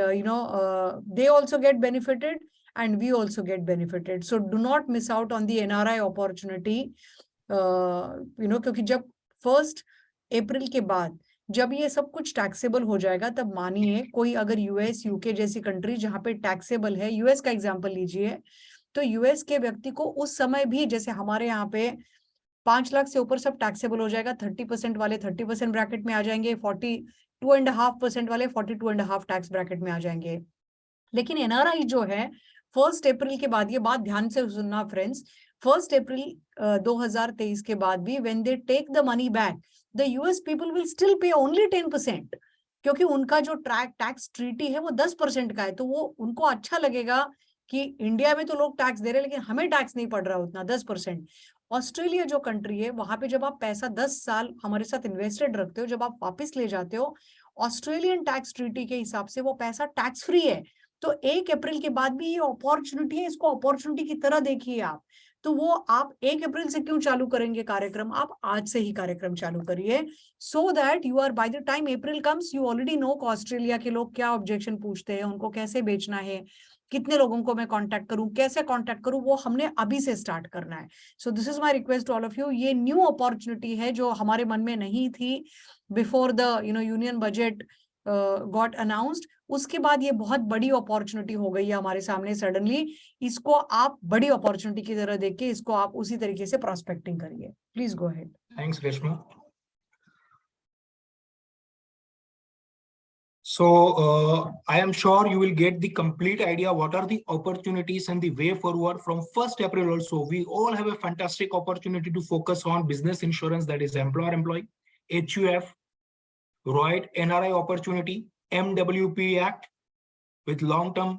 they also get benefited and we also get benefited. So do not miss out on the NRI opportunity. क्योंकि जब 1st April के बाद जब ये सब कुछ taxable हो जाएगा, तब मानिए कोई अगर यूएस, यूके जैसी कंट्री जहां पे टैक्सेबल है, यूएस का एग्जांपल लीजिए, तो यूएस के व्यक्ति को उस समय भी जैसे हमारे यहाँ पे 5 लाख से ऊपर सब टैक्सेबल हो जाएगा, 30% वाले 30% ब्रैकेट में आ जाएंगे, 42.5% वाले 42.5 टैक्स ब्रैकेट में आ जाएंगे. लेकिन एनआरआई जो है 1st अप्रैल के बाद, ये बात ध्यान से सुनना फ्रेंड्स, 1st अप्रैल 2023 के बाद भी when they take the money back, the US people will still pay only 10%, क्योंकि उनका जो टैक्स ट्रीटी है वो 10% का है. तो वो उनको अच्छा लगेगा कि इंडिया में तो लोग टैक्स दे रहे हैं लेकिन हमें टैक्स नहीं पड़ रहा उतना, 10%. ऑस्ट्रेलिया जो कंट्री है वहां पे जब आप पैसा 10 साल हमारे साथ इन्वेस्टेड रखते हो, जब आप वापस ले जाते हो, ऑस्ट्रेलियन टैक्स ट्रीटी के हिसाब से वो पैसा टैक्स फ्री है. तो 1 अप्रैल के बाद भी ये अपॉर्चुनिटी है, इसको अपॉर्चुनिटी की तरह देखिए आप. तो वो आप 1 अप्रैल से क्यों चालू करेंगे कार्यक्रम, आप आज से ही कार्यक्रम चालू करिए, so that you are by the time April comes you already know Australia के लोग क्या ऑब्जेक्शन पूछते हैं, उनको कैसे बेचना है, कितने लोगों को मैं कांटेक्ट करूं, कैसे कांटेक्ट करूं, वो हमने अभी से स्टार्ट करना है. So this is my request to all of you. ये न्यू अपॉर्चुनिटी है जो हमारे मन में नहीं थी before the union budget got announced. उसके बाद ये बहुत बड़ी अपॉर्चुनिटी हो गई है हमारे सामने सडनली. इसको आप बड़ी अपॉर्चुनिटी की तरह देख के इसको आप उसी तरीके से प्रोस्पेक्टिंग करिए. Please go ahead. Thanks Reshma. So I am sure you will get the complete idea what are the opportunities and the way forward from 1st April. Also, we all have a fantastic opportunity to focus on business insurance, that is employer-employee, HUF, right, NRI opportunity, MWP Act with long-term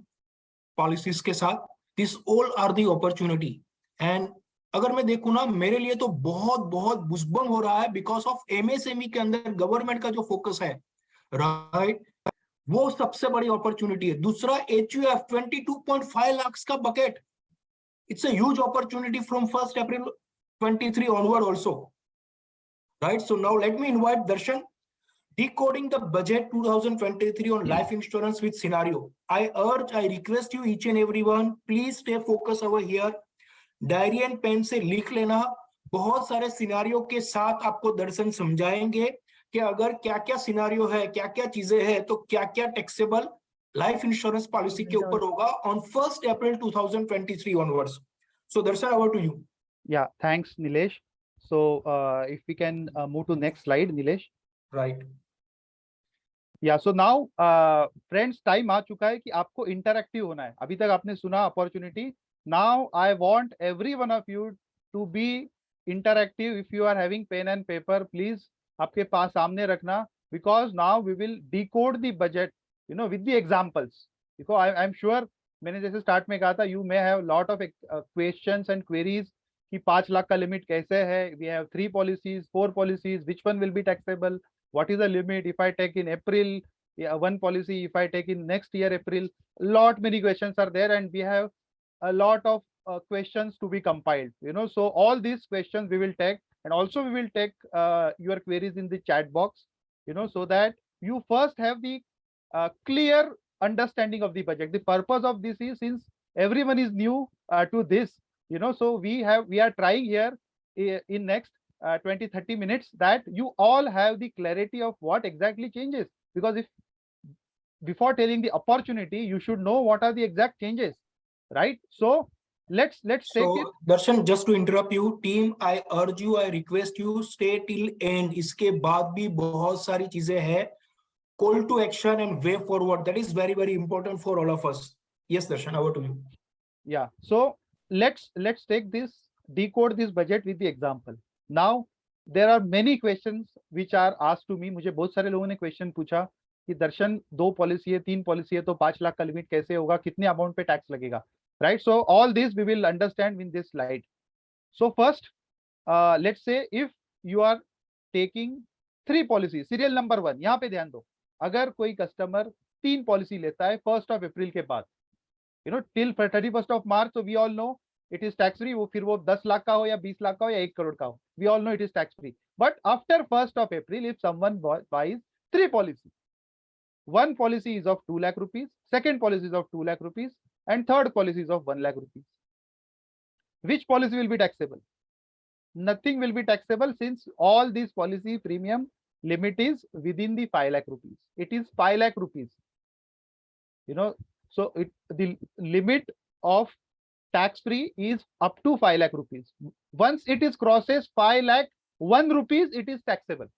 policies के साथ. These all are the opportunity. And अगर मैं देखूं ना, मेरे लिए तो बहुत बुजबंग हो रहा है बिकॉज ऑफ MSME के अंदर गवर्नमेंट का जो फोकस है, राइट, वो सबसे बड़ी अपॉर्चुनिटी है. दूसरा HUF 22.5 लाख का bucket, it's a huge opportunity from 1st April 23 onward also, right? So now let me invite Darshan decoding the budget 2023 on life insurance with scenario. I request you each and everyone, please stay focused over here. Diary and pen से लिख लेना, बहुत सारे scenario के साथ आपको दर्शन समझाएंगे कि अगर क्या क्या सिनारियो है, क्या क्या चीजें हैं, तो क्या क्या टैक्सेबल लाइफ इंश्योरेंस पॉलिसी के ऊपर होगा ऑन 1 अप्रैल 2023 onwards. So Darshan, over to you. Yeah, thanks, Nilesh. So if we can move to next slide, Nilesh. Right. या सो नाउ फ्रेंड्स, टाइम आ चुका है कि आपको इंटरैक्टिव होना है. अभी तक आपने सुना opportunity. Now I want every one of you to be interactive. If you are having pen and paper, please आपके पास सामने रखना, because now we will decode the budget, you know, with the examples. Because I am sure, मैंने जैसे start में कहा था, you may have lot of questions and queries कि 5 लाख का लिमिट कैसे है. We have 3 policies, 4 policies, which one will be taxable, what is the limit if I take in April, one policy if I take in next year April. Lot many questions are there, and we have a lot of questions to be compiled, you know. So all these questions we will take, and also we will take your queries in the chat box, you know, so that you first have the clear understanding of the budget. The purpose of this is, since everyone is new to this, you know, so we are trying here in next 20-30 minutes that you all have the clarity of what exactly changes, because if before telling the opportunity, you should know what are the exact changes, right? So let's take it. Darshan, just to interrupt you, team, I urge you, I request you, stay till end. इसके बाद भी बहुत सारी चीजें हैं. Call to action and way forward, that is very very important for all of us. Yes Darshan, over to you. Yeah, so let's take this, decode this budget with the example. Now there are many questions which are asked to me. मुझे बहुत सारे लोगों ने question पूछा कि दर्शन 2 policy है, 3 policy है, तो 5 लाख का लिमिट कैसे होगा, कितने अमाउंट पे टैक्स लगेगा, right? So all this we will understand in this slide. So first let's say if you are taking 3 policy, serial number 1, यहाँ पे ध्यान दो. अगर कोई कस्टमर 3 पॉलिसी लेता है 1 अप्रैल के बाद, you know, till 31st March, so we all know it is tax free. वो फिर वो 10 लाख का हो या 20 लाख का हो या 1 करोड़ का हो, we all know it is tax free. But after 1st April, if someone buys 3 policies, one policy is of 2 lakh rupees, second policy is of 2 lakh rupees, and third policy is of 1 lakh rupees. Which policy will be taxable? Nothing will be taxable, since all these policy premium limit is within the 5 lakh rupees. It is 5 lakh rupees, you know. So the limit of tax free is up to 5 lakh rupees. Once it is crosses 5 lakh 1 rupees, it is taxable.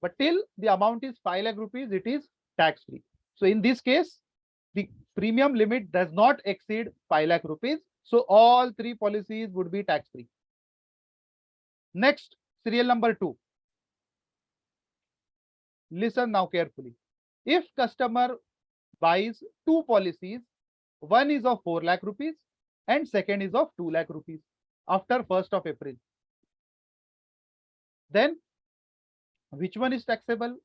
But till the amount is 5 lakh rupees, it is tax free. So in this case, the premium limit does not exceed 5 lakh rupees. So all 3 policies would be tax free. Next, serial number 2. Listen now carefully. If customer buys 2 policies, one is of 4 lakh rupees and second is of 2 lakh rupees after 1st April, then which one is taxable,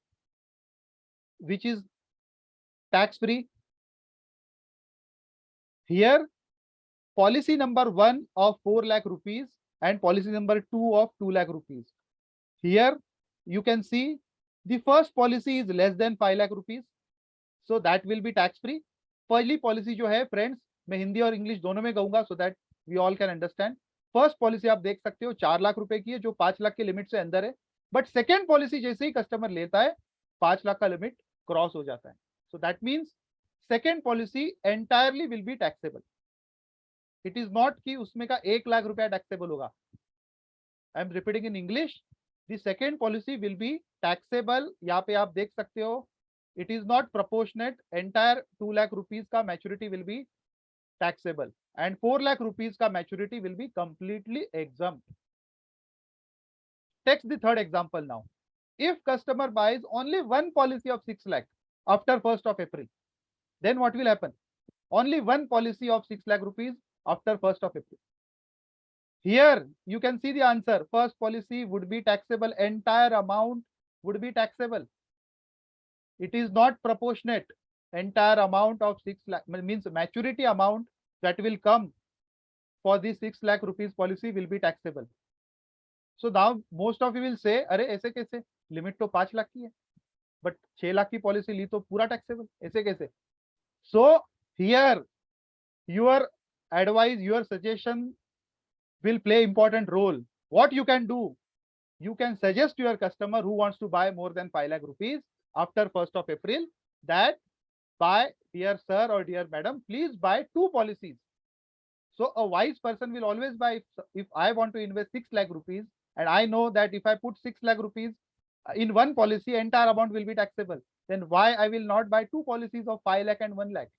which is tax free? Here, policy number 1 of 4 lakh rupees and policy number 2 of 2 lakh rupees. Here you can see the first policy is less than 5 lakh rupees, so that will be tax free. पहली policy जो है friends, मैं हिंदी और English दोनों में कहूंगा so that we all can understand. First policy आप देख सकते हो 4 लाख रुपए की है, जो 5 लाख के लिमिट से अंदर है. बट सेकेंड पॉलिसी जैसे ही कस्टमर लेता है 5 लाख का लिमिट क्रॉस हो जाता है. So that means second policy entirely will be taxable. It is not कि उसमें का 1 लाख रुपया टैक्सेबल होगा. I am repeating in English, the second policy will be taxable. यहाँ पे आप देख सकते हो, it is not proportionate. Entire 2 lakh rupees का maturity will be taxable and 4 lakh rupees का maturity will be completely exempt. Take the third example now. If customer buys only one policy of 6 lakh after 1st April, then what will happen? Only one policy of 6 lakh rupees after 1st April. Here you can see the answer. First policy would be taxable. Entire amount would be taxable. It is not proportionate. Entire amount of 6 lakh means maturity amount that will come for the 6 lakh rupees policy will be taxable. So now most of you will say, अरे ऐसे कैसे, limit तो 5 लाख की है. But 6 lakh की policy ली तो पूरा taxable, ऐसे कैसे? So here your advice, your suggestion will play important role. What you can do, you can suggest to your customer who wants to buy more than 5 lakh rupees after 1st of April that buy, dear sir or dear madam, please buy 2 policies. So a wise person will always buy. If I want to invest 6 lakh rupees and I know that if I put 6 lakh rupees in one policy, entire amount will be taxable. Then why I will not buy 2 policies of 5 lakh and 1 lakh?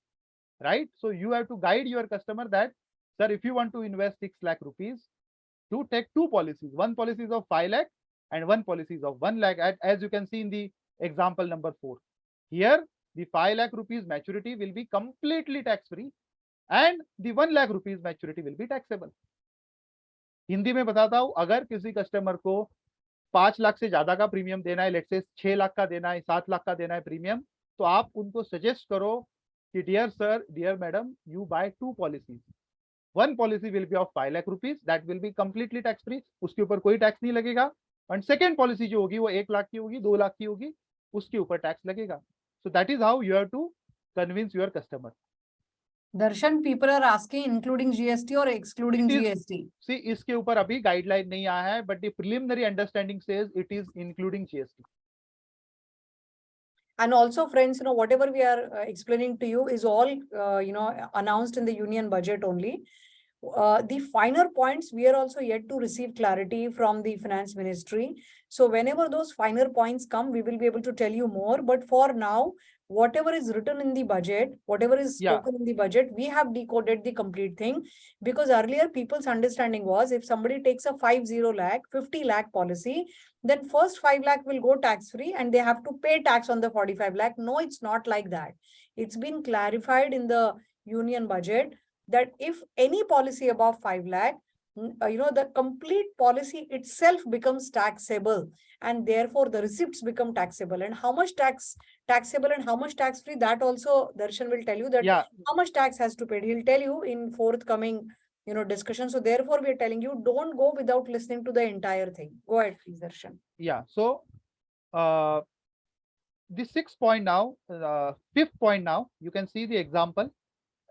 Right? So you have to guide your customer that, sir, if you want to invest 6 lakh rupees, to take 2 policies. One policy is of 5 lakh and one policy is of 1 lakh. As you can see in the example number 4. Here, the 5 lakh rupees maturity will be completely tax free and the 1 lakh rupees maturity will be taxable. Hindi में बताता हूं, अगर किसी customer को 5 लाख से ज्यादा का premium देना है, लेट्स से 6 लाख का देना है, 7 लाख का देना है प्रीमियम, तो आप उनको सजेस्ट करो कि dear sir, dear madam, you buy 2 policies. One policy will be of 5 lakh rupees, that will be completely tax free, उसके ऊपर कोई टैक्स नहीं लगेगा. एंड सेकेंड पॉलिसी जो होगी वो 1 लाख की होगी, 2 लाख की होगी, उसके ऊपर टैक्स लगेगा. So that is how you have to convince your customer. Darshan, people are asking including GST or excluding It is- GST. सी इसके ऊपर अभी गाइडलाइन नहीं आया है, but the preliminary understanding says it is including GST. And also, friends, whatever we are explaining to you is all, announced in the union budget only. The finer points, we are also yet to receive clarity from the finance ministry. So whenever those finer points come, we will be able to tell you more. But for now, whatever is written in the budget, whatever is spoken in the budget, we have decoded the complete thing. Because earlier people's understanding was, if somebody takes a 50 lakh policy, then first 5 lakh will go tax free and they have to pay tax on the 45 lakh. No, it's not like that. It's been clarified in the union budget that if any policy above 5 lakh, the complete policy itself becomes taxable, and therefore the receipts become taxable. And how much taxable and how much tax free, that also Darshan will tell you that how much tax has to pay. He'll tell you in forthcoming discussion. So therefore we are telling you, don't go without listening to the entire thing. Go ahead, please, Darshan. Yeah. So the 6th point now, 5th point now, you can see the example.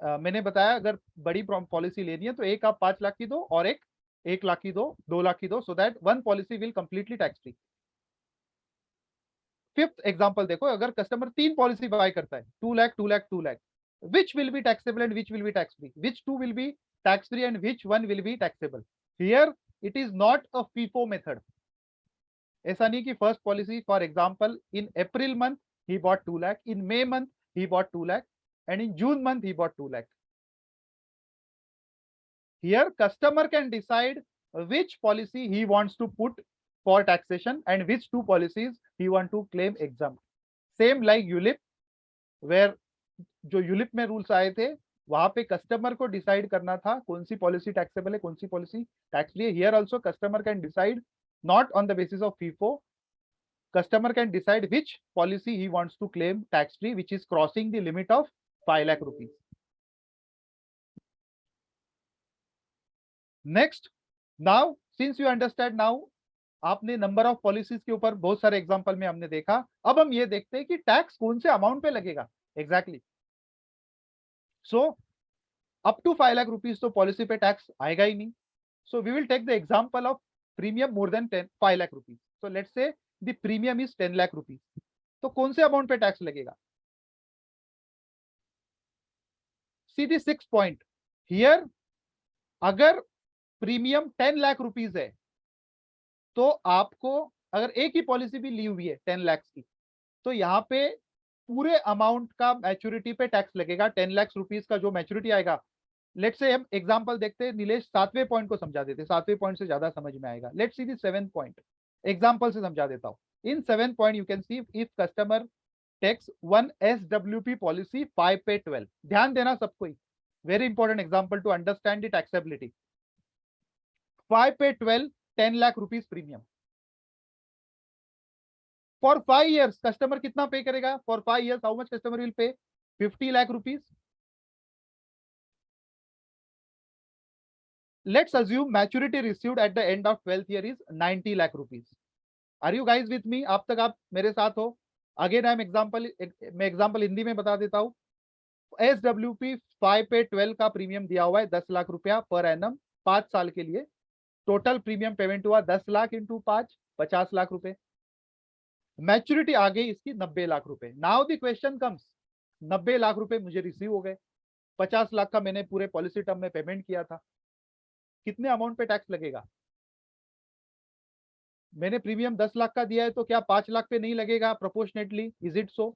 मैंने बताया अगर बड़ी policy लेनी है तो एक आप 5 लाख की दो और एक 1 लाख की दो, 2 लाख की दो, so that one policy will completely tax free. 5th example देखो, अगर कस्टमर 3 पॉलिसी बाय करता है, 2 lakh, 2 lakh, 2 lakh, which will be taxable and which will be tax free, which 2 will be tax free and which 1 will be taxable. Here it is not a FIFO method. ऐसा नहीं कि first policy, for example in April month ही bought 2 lakh, in May month ही bought 2 lakh, and in June month he bought 2 lakh. Here customer can decide which policy he wants to put for taxation and which 2 policies he want to claim exempt. Same like ULIP, where जो ULIP में rules आए थे वहां पे customer को decide करना था कौन सी पॉलिसी टैक्सेबल है, कौन सी पॉलिसी टैक्स फ्री है. Here also customer can decide not on the basis of FIFO. Customer can decide which policy he wants to claim tax free, which is crossing the limit of 5 lakh rupees. Next, now since you understand now, आपने number of policies के ऊपर बहुत सारे example में हमने देखा. अब हम ये देखते हैं कि टैक्स कौन से अमाउंट पे लगेगा exactly. So up to 5 lakh rupees तो पॉलिसी पे टैक्स आएगा ही नहीं. So we will take the example of premium more than 5 lakh rupees. So let's say the premium is 10 lakh rupees. तो कौन से अमाउंट पे टैक्स लगेगा? See the 6th point. Here, अगर प्रीमियम 10 लाख रुपीज है तो आपको, अगर एक ही पॉलिसी भी ली हुई है 10 लाख की, तो यहाँ पे पूरे अमाउंट का मैच्योरिटी पे टैक्स लगेगा. 10 लाख रुपीज का जो मैच्योरिटी आएगा, लेट्स से हम एग्जांपल देखते हैं. नीलेश 7वें पॉइंट को समझा देते, 7वें पॉइंट से ज्यादा समझ में आएगा. Let's see the 7th point, example से समझा देता हूँ. In 7th point you can see if customer takes 1 SWP policy 5 पे 12. ध्यान देना सबको, very important example to understand the taxability. 5 पे 12, 10 lakh rupees premium. For 5 years, customer कितना पे करेगा? For 5 years, how much customer will pay? 50 lakh rupees. Let's assume maturity received at the end of 12th year is 90 lakh rupees. Are you guys with me? आप तक आप मेरे साथ हो? Again I am example, मैं example Hindi में बता देता हूँ। SWP 5 पे 12 का प्रीमियम दिया हुआ है 10 लाख रुपया पर एनम 5 साल के लिए। टोटल प्रीमियम पेमेंट हुआ 10 लाख इंटू 5, 50 लाख रुपए। मैच्योरिटी आ गई इसकी 90 लाख रुपए। Now the question comes, 90 lakh रुपए मुझे रिसीव हो गए, 50 लाख का मैंने पूरे पॉलिसी टर्म में पेमेंट किया था, कितने अमाउंट पे टैक्स लगेगा? मैंने प्रीमियम 10 लाख का दिया है तो क्या 5 लाख पे नहीं लगेगा प्रोपोर्शनेटली? Is it so?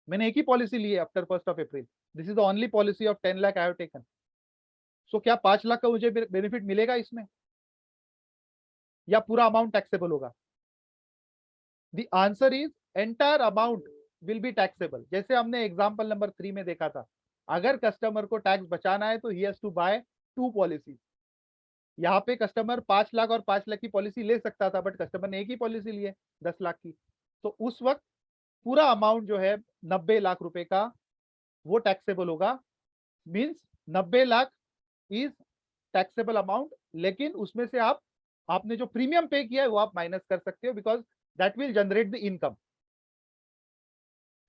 मैंने एक ही पॉलिसी ली है after 1st of April, this is the only policy of 10 lakh I have taken. So क्या 5 लाख का मुझे बेनिफिट मिलेगा इसमें, या पूरा अमाउंट टैक्सेबल होगा? The answer is entire amount will be taxable. जैसे हमने एग्जांपल नंबर 3 में देखा था, अगर कस्टमर को टैक्स बचाना है तो he has to buy 2 policy. यहाँ पे कस्टमर 5 लाख और 5 लाख की पॉलिसी ले सकता था, बट कस्टमर ने एक ही पॉलिसी ली है 10 लाख की, तो उस वक्त पूरा अमाउंट जो है 90 लाख रुपए का वो टैक्सेबल होगा। Means 90 lakh is taxable amount, लेकिन उसमें से आपने जो प्रीमियम पे किया है वो आप माइनस कर सकते हो, because that will generate the income,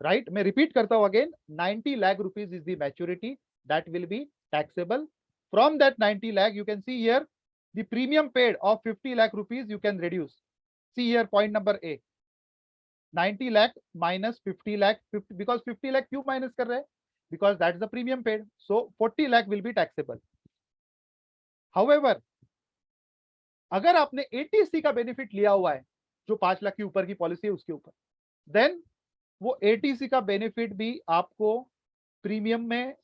right? मैं रिपीट करता हूं again, 90 lakh rupees is the maturity that will be taxable. From that 90 lakh, you can see here the premium paid of 50 lakh rupees you can reduce. See here point number A, 90 lakh minus 50 lakh, 50, because 50 lakh क्यों minus कर रहे हैं? Because that's the premium paid. So 40 lakh will be taxable. However, अगर आपने ATC का benefit लिया हुआ है जो 5 लाख के ऊपर की पॉलिसी है उसके ऊपर, देन वो ATC का बेनिफिट भी आपको प्रीमियम में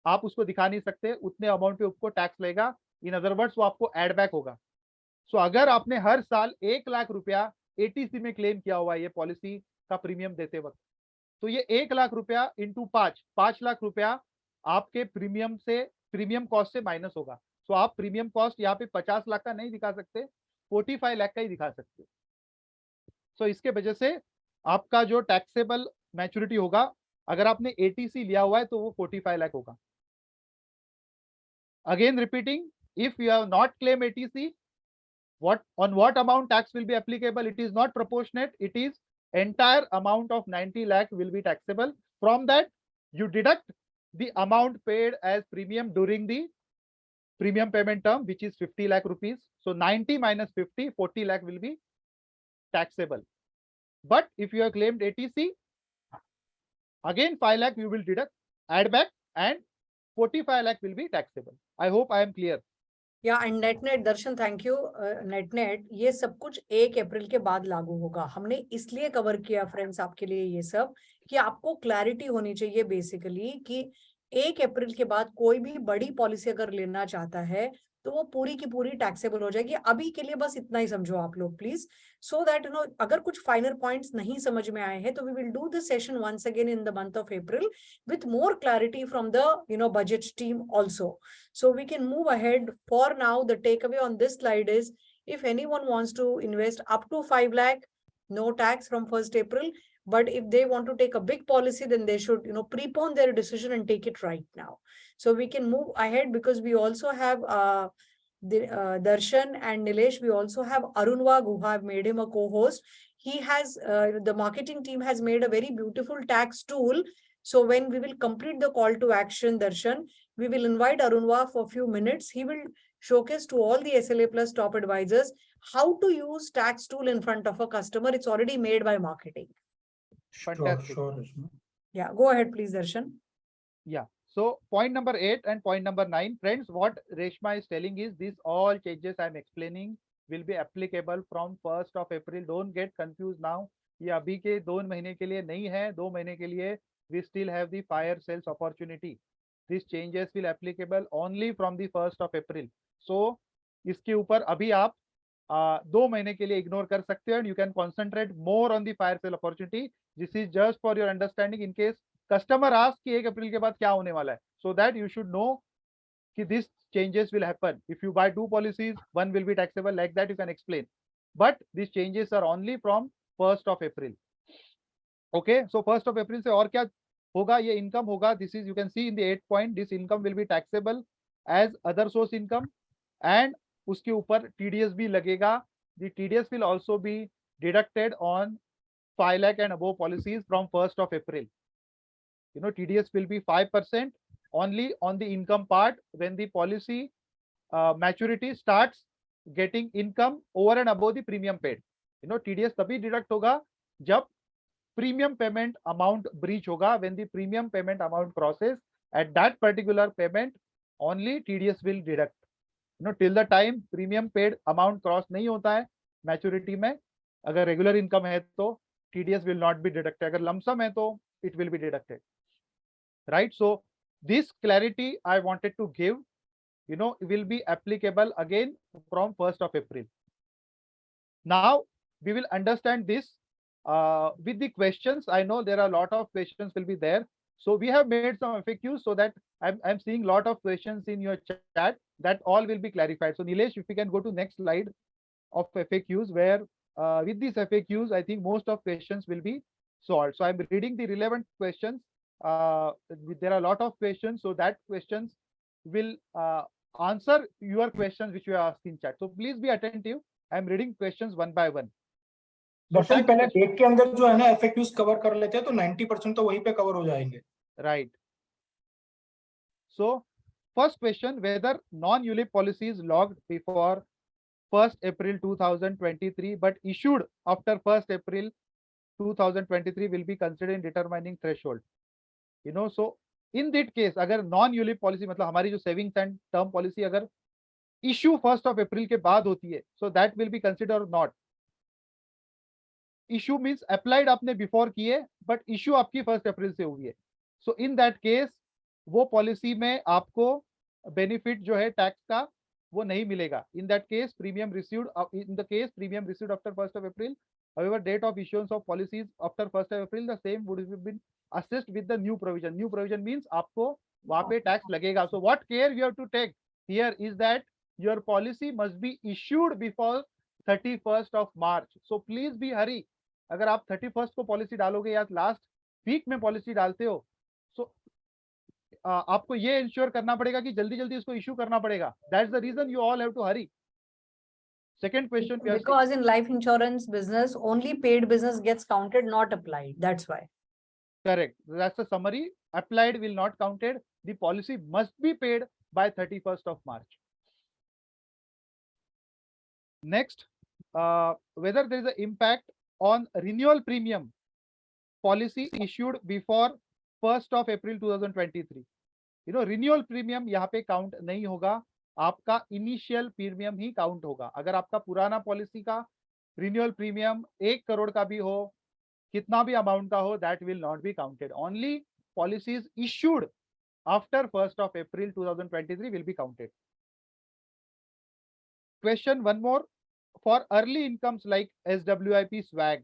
आप उसको दिखा नहीं सकते, उतने अमाउंट पे उसको टैक्स लेगा। इन अदर वर्ड्स वो आपको एड बैक होगा। सो अगर आपने हर साल 1 लाख रुपया ATC में क्लेम किया हुआ है ये पॉलिसी का प्रीमियम देते वक्त, तो ये 1 लाख रुपया इंटू 5 लाख रुपया आपके प्रीमियम से, प्रीमियम कॉस्ट से माइनस होगा। सो आप प्रीमियम कॉस्ट यहाँ पे 50 लाख का नहीं दिखा सकते, 45 लाख का ही दिखा सकते। सो इसके वजह से आपका जो टैक्सेबल मैच्योरिटी होगा, अगर आपने ATC लिया हुआ है तो वो 45 लाख होगा। Again repeating, if you have not claimed ATC, on what amount tax will be applicable? It is not proportionate, it is entire amount of 90 lakh will be taxable. From that you deduct the amount paid as premium during the premium payment term, which is 50 lakh rupees. So 90 minus 50, 40 lakh will be taxable. But if you have claimed ATC, again 5 lakh you will deduct, add back, and 45 lakh will be taxable. I hope I am clear. या and net Darshan thank you. Net ये सब कुछ 1 अप्रैल के बाद लागू होगा। हमने इसलिए कवर किया फ्रेंड्स आपके लिए ये सब, कि आपको क्लैरिटी होनी चाहिए बेसिकली कि 1 अप्रैल के बाद कोई भी बड़ी पॉलिसी अगर लेना चाहता है तो वो पूरी की पूरी टैक्सेबल हो जाएगी। अभी के लिए बस इतना ही समझो आप लोग प्लीज, सो दैट अगर कुछ फाइनल पॉइंट्स नहीं समझ में आए हैं तो we will do this session once again in the month of April with more clarity from the budget team also, so we can move ahead. For now the takeaway on this slide is, if anyone wants to invest up to 5 lakh, no tax from 1st April, but if they want to take a big policy, then they should prepone their decision and take it right now, so we can move ahead. Because we also have Darshan and Nilesh, we also have Arunwa, who have made him a co-host. He has the marketing team has made a very beautiful tax tool. So when we will complete the call to action, Darshan, we will invite Arunwa for a few minutes. He will showcase to all the SLA Plus top advisors how to use tax tool in front of a customer. It's already made by marketing. Fantastic. Sure, Reshma. Yeah, go ahead, please, Darshan. Yeah. So point number 8 and point number 9, friends, what Reshma is telling is these all changes I am explaining will be applicable from 1st of April. Don't get confused now. ये अभी के 2 महीने के लिए नहीं है, 2 महीने के लिए we still have the fire sales opportunity. These changes will applicable only from the 1st of April. So इसके ऊपर अभी आप 2 महीने के लिए इग्नोर कर सकते हो, and you can concentrate more on the fire sale opportunity. This is just for your understanding in case customer asks कि 1 अप्रैल के बाद क्या होने वाला है, so that you should know कि these changes will happen. If you buy 2 policies, one will be taxable, like that you can explain. But these changes are only from 1st of April. Okay, so 1st of April से और क्या होगा? ये income होगा. This is, you can see in the 8 point, this income will be taxable as other source income, and उसके ऊपर TDS भी लगेगा. The TDS will also be deducted on 5 lakh and above policies from 1st of April. You know, TDS will be 5% only on the income part when the policy maturity starts getting income over and above the premium paid. You know, TDS तभी deduct होगा जब premium payment amount breach होगा. When the premium payment amount crosses, at that particular payment only TDS will deduct. You know, till the time premium paid amount cross नहीं होता है maturity में, अगर regular income है तो TDS will not be deducted. अगर lump sum है तो it will be deducted. Right? So this clarity I wanted to give, you know, will be applicable again from 1st of April. Now we will understand this with the questions. I know there are a lot of questions will be there. So we have made some FAQs so that I'm seeing a lot of questions in your chat, that all will be clarified. So Nilesh, if we can go to next slide of FAQs, where with these FAQs, I think most of questions will be solved. So I'm reading the relevant questions. There are a lot of questions, so that questions will answer your questions which you are asking in chat. So please be attentive. I'm reading questions one by one. दरअसल पहले date के अंदर जो है ना FAQs cover कर लेते हैं तो 90% तो वहीं पे कवर हो जाएंगे. Right. So first question, whether non-ULIP policies logged before 1st April 2023 but issued after 1st April 2023 will be considered in determining threshold. You know, so in that case, अगर non-ULIP policy मतलब हमारी जो savings and term policy अगर issue 1st of April के बाद होती है, so that will be considered or not. Issue means applied आपने before किए, but issue आपकी 1st April से हुई है. So in that case, वो policy में आपको benefit जो है tax का वो नहीं मिलेगा. In that case, premium received after 1st of April. However, date of issuance of policies after 1st of April, the same would have been assessed with the new provision. New provision means आपको वहाँ पे tax लगेगा. So what care you have to take here is that your policy must be issued before 31st of March. So please be hurry. अगर आप 31st को policy डालोगे या last week में पॉलिसी डालते हो, सो आपको ये इंश्योर करना पड़ेगा कि जल्दी जल्दी इसको इश्यू करना पड़ेगा. That's the reason you all have to hurry. Second question. Because in life insurance business, only paid business gets counted, not applied. That's why. Correct. That's the summary. Applied will not counted. The policy must be paid by 31st of March. Next, whether there is an impact on renewal premium policy issued before 1st of April 2023. You know, renewal premium यहाँ पे count नहीं होगा, आपका initial premium ही count होगा. अगर आपका पुराना policy का renewal premium 1 करोड़ का भी हो, कितना भी amount का हो, that will not be counted. Only policies issued after 1st of April 2023 will be counted. Question one more. For early incomes like SWIP swag,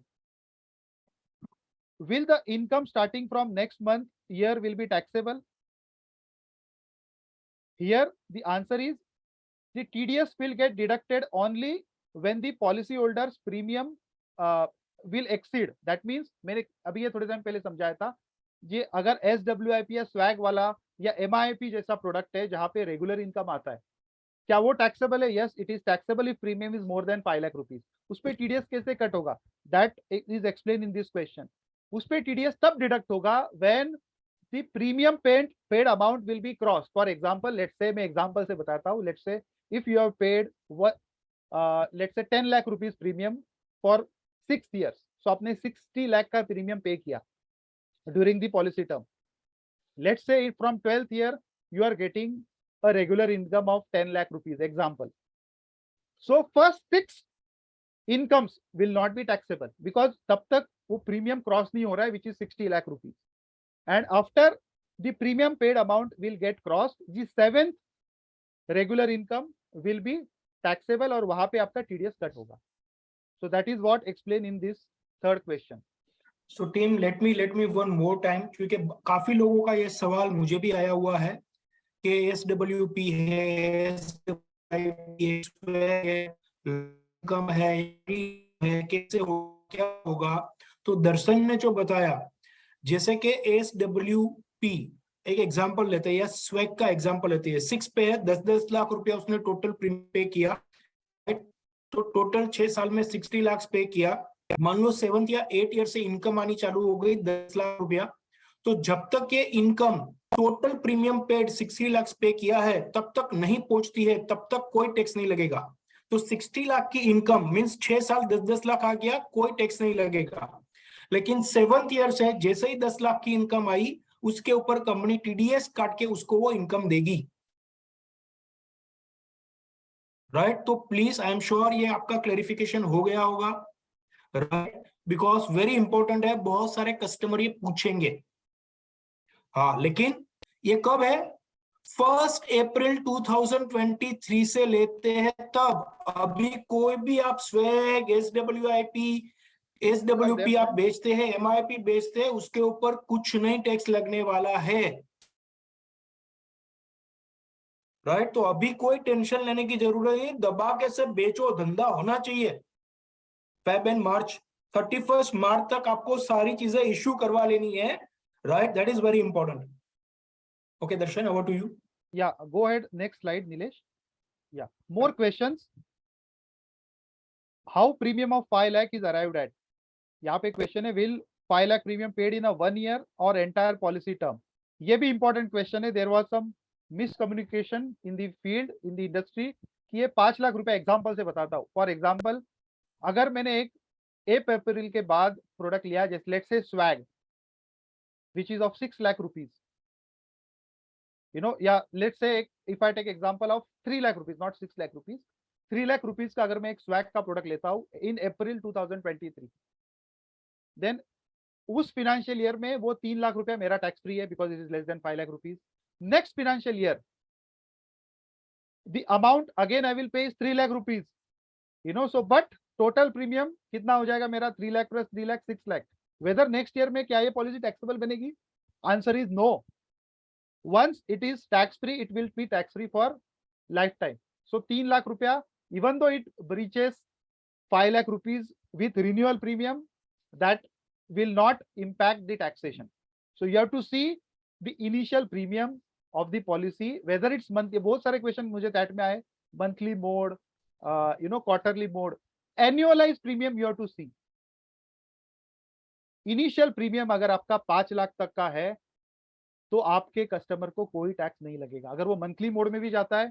will the income starting from next month year will be taxable? Here the answer is the TDS will get deducted only when the policyholder's premium will exceed. That means मैंने अभी ये थोड़े time पहले समझाया था, ये अगर SWIP या swag वाला या MIP जैसा प्रोडक्ट है जहाँ पे रेगुलर इनकम आता है, क्या वो टैक्सेबल है? Yes, it is taxable if premium is more than 5 lakh rupees. उस पे टीडीएस कैसे कट होगा? That is explain in this question. उस पे टीडीएस तब डिडक्ट होगा when the premium paid amount will be cross. For example, let's say मैं example से बताता हूँ. Let's say if you have paid let's say 10 lakh rupees premium for 6 years, सो आपने 60 लाख का प्रीमियम पे किया during the policy term. Let's say from 12th year you are getting a regular income of 10 lakh rupees, example. So first 6 incomes will not be taxable because तब तक वो premium cross नहीं हो रहा है, which is 60 lakh rupees. And after the premium paid amount will get crossed, the 7th regular income will be taxable और वहाँ पे आपका TDS कट होगा. So that is what explained in this third question. So team, let me one more time, क्योंकि काफी लोगों का ये सवाल मुझे भी आया हुआ है कि SWP है, कम है, कैसे हो, क्या होगा? तो दर्शन ने जो बताया, जैसे कि SWP एक एग्जांपल लेते हैं या स्वैग का एग्जांपल लेते हैं, 6 पे है, 10 लाख रुपया उसने टोटल प्रीमियम पे किया, तो टोटल 6 साल में 60 लाख पे किया, मान लो 7th या 8th ईयर से इनकम आनी चालू हो गई 10 लाख रुपया, तो जब तक ये income total premium paid 60 lakh पे किया है तब तक नहीं पहुंचती है, तब तक कोई टैक्स नहीं लगेगा। तो 60 लाख की इनकम मींस 6 साल 10-10 लाख आ गया, कोई टैक्स नहीं लगेगा। लेकिन 7th ईयर से जैसे ही 10 लाख की इनकम आई, उसके ऊपर कंपनी टीडीएस काट के उसको वो इनकम देगी। राइट, तो प्लीज आई एम श्योर ये आपका क्लेरिफिकेशन हो गया होगा। राइट, बिकॉज वेरी इंपॉर्टेंट है, बहुत सारे कस्टमर ये पूछेंगे। हाँ, लेकिन ये कब है? 1 अप्रैल 2023 से लेते हैं तब। अभी कोई भी आप स्वैग, एसडब्ल्यूपी आप बेचते हैं, एमआईपी बेचते हैं, उसके ऊपर कुछ नहीं टैक्स लगने वाला है। राइट, तो अभी कोई टेंशन लेने की जरूरत नहीं, दबा के सब बेचो, धंधा होना चाहिए। फेब एंड मार्च 31 मार्च तक आपको सारी चीजें इश्यू करवा लेनी है। Right, that is very important. Okay Darshan, over to you. Yeah, go ahead. Next slide, Nilesh. Yeah, more questions. How premium of 5 lakh is arrived at? यहाँ पे क्वेश्चन है, will 5 lakh premium paid in a 1 year or entire policy term? ये भी important question है. There was some miscommunication in the field, in the industry कि ये 5 लाख रुपए example से बताता हूँ. फॉर एग्जाम्पल, अगर मैंने एक 1 अप्रैल के बाद प्रोडक्ट लिया, जैसे let's say swag which is of 6 lakh rupees, you know, yeah, let's say if I take example of 3 lakh rupees, not 6 lakh rupees, 3 lakh rupees का अगर मैं एक स्वैग का प्रोडक्ट लेता हूँ इन अप्रैल 2023, देन उस फाइनेंशियल ईयर में वो 3 लाख रुपया मेरा टैक्स फ्री है, because it is less than 5 lakh rupees. Next financial year the amount again I will pay is 3 lakh rupees, you know, so but total premium कितना हो जाएगा मेरा? 3 lakh plus 3 lakh 6 lakh. Whether next year में क्या ये पॉलिसी टैक्सेबल बनेगी? Answer is no. Once it is tax free, it will be tax free for lifetime. So 3 lakh ruपया, even though it breaches 5 lakh rupees with renewal premium, that will not impact the taxation. So you have to see the initial premium of the policy, whether it's monthly. बहुत सारे question मुझे that में आए, monthly mode, you know, quarterly mode, annualized premium you have to see. Initial premium अगर आपका 5 लाख तक का है तो आपके कस्टमर को कोई टैक्स नहीं लगेगा। अगर वो मंथली मोड में भी जाता है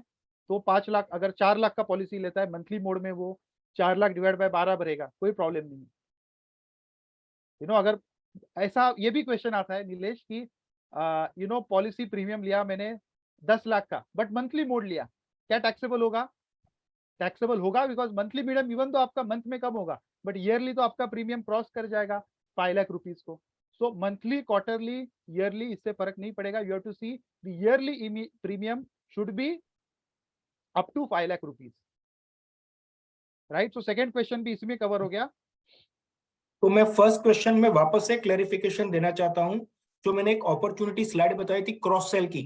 तो 5 लाख, अगर 4 लाख का पॉलिसी लेता है मंथली मोड में, वो 4 लाख डिवाइड बाय 12 भरेगा, कोई प्रॉब्लम नहीं है। यू नो, अगर ऐसा ये भी क्वेश्चन आता है नीलेश कि यू नो पॉलिसी प्रीमियम लिया मैंने 10 लाख का, बट मंथली मोड लिया, क्या टैक्सेबल होगा? टैक्सेबल होगा, बिकॉज मंथली मीडियम इवन तो आपका मंथ में कम होगा, बट ईयरली तो आपका प्रीमियम क्रॉस कर जाएगा 5 लाख रुपीज को। सो मंथली, क्वार्टरली, ईयरली, इससे फर्क नहीं पड़ेगा। You have to see the yearly premium should be up to 5 lakh rupees, right? So second question भी इसमें कवर हो गया। तो मैं फर्स्ट क्वेश्चन में वापस से क्लेरिफिकेशन देना चाहता हूं। जो मैंने एक अपॉर्चुनिटी स्लाइड बताई थी क्रॉस सेल की,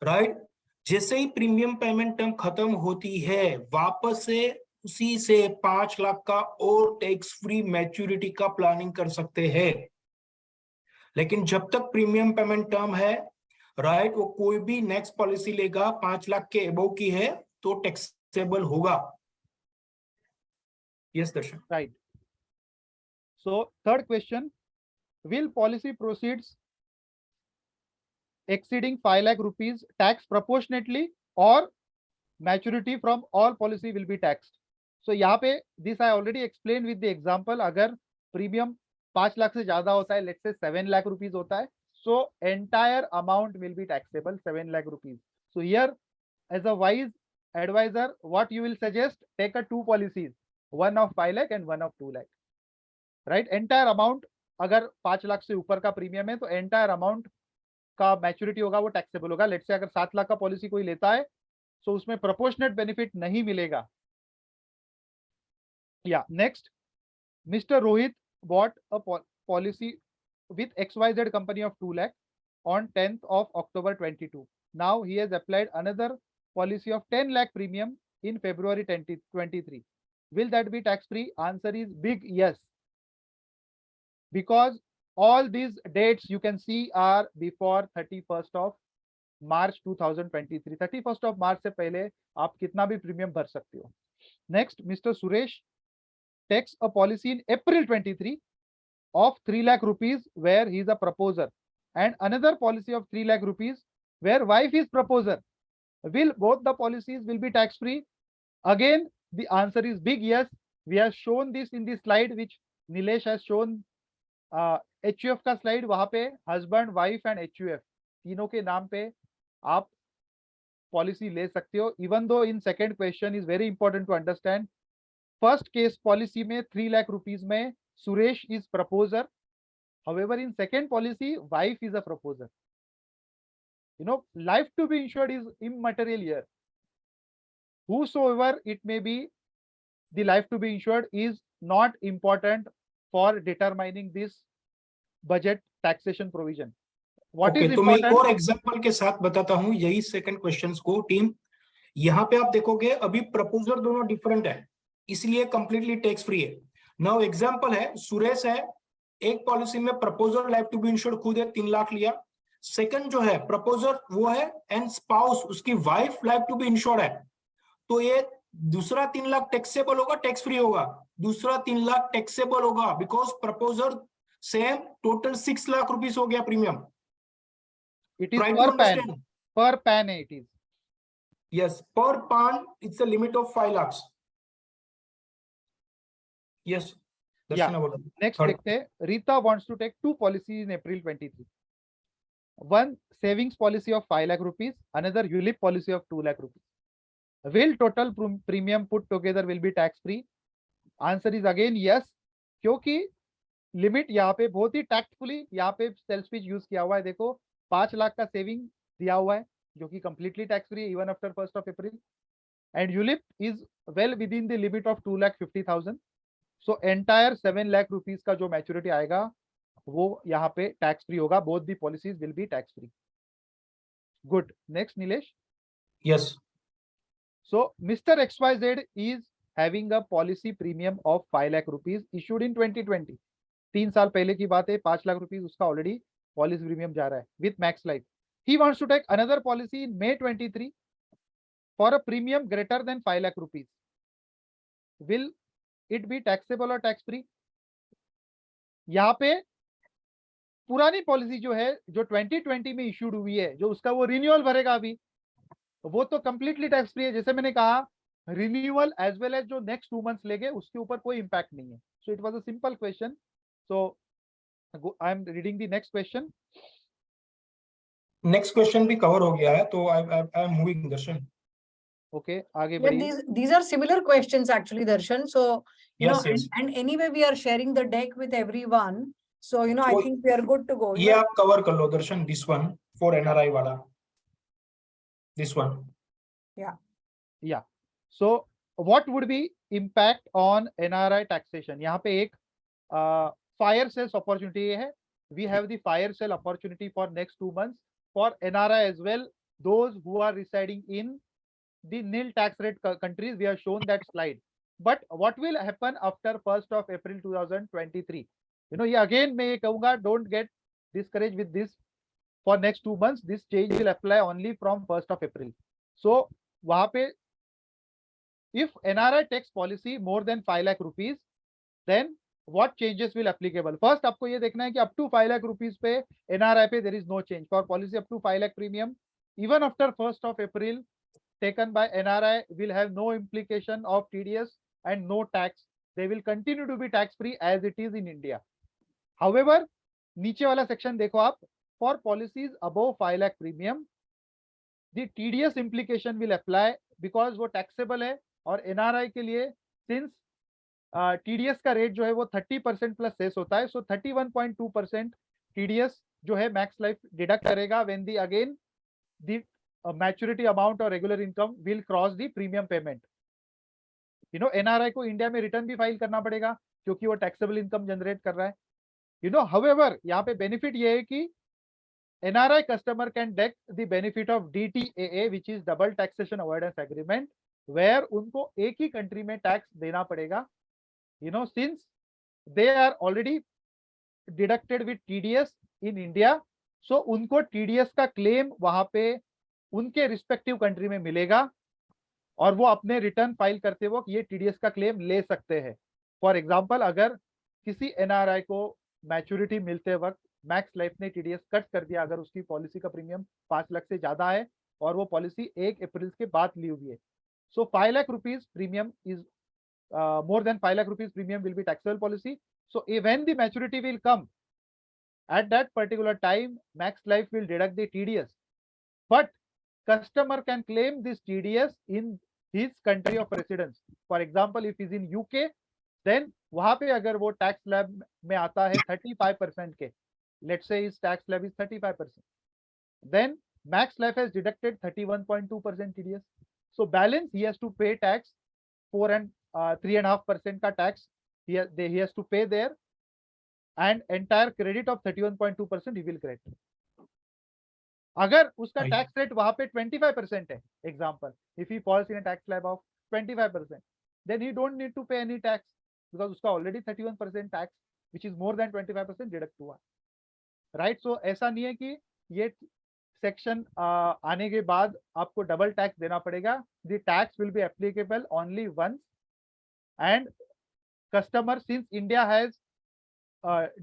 राइट, जैसे ही प्रीमियम पेमेंट टर्म खत्म होती है, वापस से उसी से 5 लाख का और टैक्स फ्री मैच्योरिटी का प्लानिंग कर सकते हैं। लेकिन जब तक प्रीमियम पेमेंट टर्म है, राइट, वो कोई भी नेक्स्ट पॉलिसी लेगा 5 लाख के अबव की है तो टैक्सेबल होगा। Yes Darshan, right. So third question, will policy proceeds exceeding 5 lakh rupees tax proportionately or maturity from all policy will be taxed? So यहाँ पे this I already explained with the example, अगर premium 5 lakh से ज्यादा होता है, let's say 7 lakh rupees होता है, so entire amount will be taxable 7 lakh rupees. So here as a wise advisor, what you will suggest, take a 2 policies, one of 5 lakh and one of 2 lakh, right? Entire amount अगर 5 लाख से ऊपर का premium है तो entire amount का maturity होगा वो taxable होगा। लेट्स से अगर 7 लाख का पॉलिसी कोई लेता है तो उसमें प्रोपोर्शनेट बेनिफिट नहीं मिलेगा। या next, mister Rohit bought a policy with XYZ company of 2 lakh on 10th of October 22. Now he has applied another policy of 10 lakh premium in February 2023. Will that be tax free? Answer is big yes, because all these dates you can see are before 31st of March 2023. 31st of March से पहले आप कितना भी premium भर सकते हो। Next, mister Suresh takes a policy in April 23 of 3 lakh rupees where he is a proposer, and another policy of 3 lakh rupees where wife is proposer, will both the policies will be tax free? Again, the answer is big yes. We have shown this in the slide which Nilesh has shown. HUF का slide, वहां पे husband, wife and HUF तीनों के नाम पे आप policy ले सकते हो. Even though in second question is very important to understand, first case policy में 3 lakh rupees में Suresh is proposer. However, in second policy, wife is a proposer. You know, life to be insured is immaterial here. Whosoever it may be, the life to be insured is not important for determining this budget taxation provision. What is तो मैं एक important? और example के साथ बताता हूं यही second questions को टीम. यहाँ पे आप देखोगे अभी प्रपोजर दोनों डिफरेंट है, इसलिए कंप्लीटली टैक्स फ्री है. नाउ एग्जांपल है, सुरेश है, एक पॉलिसी में proposer life to be insured खुद है 3 लाख लिया. सेकंड जो है प्रपोजर वो है एंड स्पाउस उसकी wife life to be insured है, तो ये दूसरा 3 लाख टैक्सेबल होगा, टैक्स फ्री होगा. दूसरा 3 लाख टैक्सेबल होगा because proposer same total 6 lakh rupees हो गया premium. It is Try to per pan. understand. Per pan it is. Yes, per pan it's a limit of 5 lakhs. Yes. Yeah. Darshana, what? Next, Third. देखते हैं. Rita wants to take 2 policies in April 23. One savings policy of 5 lakh rupees, another ULIP policy of 2 lakh rupees. Will total premium put together will be tax free? Answer is again yes, क्योंकि limit यहाँ पे बहुत ही tactfully यहाँ पे sales pitch use किया हुआ है. देखो 5 लाख का सेविंग दिया हुआ है जो कि completely tax free even after 1st of April, and ULIP is well with in the limit of 2,50,000. So entire 7 lakh rupees का जो मैच्योरिटी आएगा वो यहाँ पे टैक्स फ्री होगा. Both the policies will be tax free. Good. Next Nilesh. Yes. So Mr. XYZ is having a policy premium of 5 lakh rupees issued in 2020. 3 साल पहले की बात है. 5 लाख रुपीस उसका ऑलरेडी पॉलिसी प्रीमियम जा रहा है with max life. He wants to take another policy in May 23 for a premium greater than 5 lakh rupees. Will it be taxable or tax free? यहाँ पे पुरानी पॉलिसी जो है जो 2020 में इश्यूड हुई है, जो उसका वो रिन्यूअल भरेगा अभी, वो तो कंप्लीटली टैक्स फ्री है. जैसे मैंने कहा रिन्यूअल एज वेल एज जो नेक्स्ट 2 मंथ्स लेंगे उसके ऊपर कोई इंपैक्ट नहीं है. So it was a simple question. So I am reading the next question. Next question भी कवर हो गया है तो I am moving Darshan. Okay, आगे Yeah, बढ़िए. these are similar questions actually, Darshan. So, you Yes, know, yes. and anyway, we are sharing the deck with everyone. So, you know, I So, think we are good to go. ये आप cover कर लो Darshan. This one for NRI वाला. This one. या so what would be impact on NRI taxation. यहाँ पे एक fire sales opportunity है. We have the fire sale opportunity for next 2 months for NRI as well, those who are residing in the nil tax rate countries. We have shown that slide. But what will happen after 1st of April 2023? You know, ये again मैं ये कहूँगा, don't get discouraged with this for next 2 months. This change will apply only from 1st of April. So वहाँ पे if NRI takes policy more than 5 lakh rupees, then what changes will applicable? First आपको ये देखना है कि up to 5 lakh rupees पे NRI पे there is no change. For policy up to 5 lakh premium, even after 1st of April taken by NRI will have no implication of TDS and no tax. They will continue to be tax free as it is in India. However, नीचे वाला section देखो आप. For policies above 5 lakh premium, the TDS implication will apply because वो taxable है. और NRI के लिए since TDS का रेट जो है वो 30% प्लस सेस होता है, so 31.2% TDS जो है मैक्स लाइफ डिडक्ट करेगा when the again the maturity amount और regular income will cross the premium payment. You know, NRI को इंडिया में रिटर्न भी फाइल करना पड़ेगा क्योंकि वो टैक्सेबल इनकम जनरेट कर रहा है. You know, however, यहाँ पे बेनिफिट ये है कि NRI customer can deduct the benefit of DTAA, which is double taxation avoidance agreement, where उनको एक ही कंट्री में टैक्स देना पड़ेगा. You know, since they are already deducted with TDS in India, so उनको TDS का क्लेम वहां पे उनके रिस्पेक्टिव कंट्री में मिलेगा और वो अपने रिटर्न फाइल करते वक्त ये TDS का क्लेम ले सकते हैं. फॉर एग्जाम्पल अगर किसी एनआरआई को मैच्योरिटी मिलते वक्त मैक्स लाइफ ने टीडीएस कट कर दिया, अगर उसकी पॉलिसी का प्रीमियम 5 लाख से ज्यादा है और वो पॉलिसी 1 अप्रैल के बाद ली हुई है, सो 5 lakh rupees premium is more than 5 lakh rupees premium will be taxable policy. So when the maturity will come, at that particular time, Max Life will deduct the TDS. But customer can claim this TDS in his country of residence. For example, if he's in UK, then वहां पे अगर वो tax slab में आता है 35% के, let's say his tax slab is 35%, then Max Life has deducted 31.2% TDS. So balance he has to pay tax 4 and 3.5% का tax he has to pay there, and entire credit of 31.2% he will credit. अगर उसका tax rate वहां पे 25% है, example, if he falls in a tax slab of 25%, then he don't need to pay any tax because उसका already 31% tax, which is more than 25% deduct हुआ, right? So ऐसा नहीं है कि ये सेक्शन आने के बाद आपको डबल टैक्स देना पड़ेगा. The tax will be applicable only once, and customer, since India has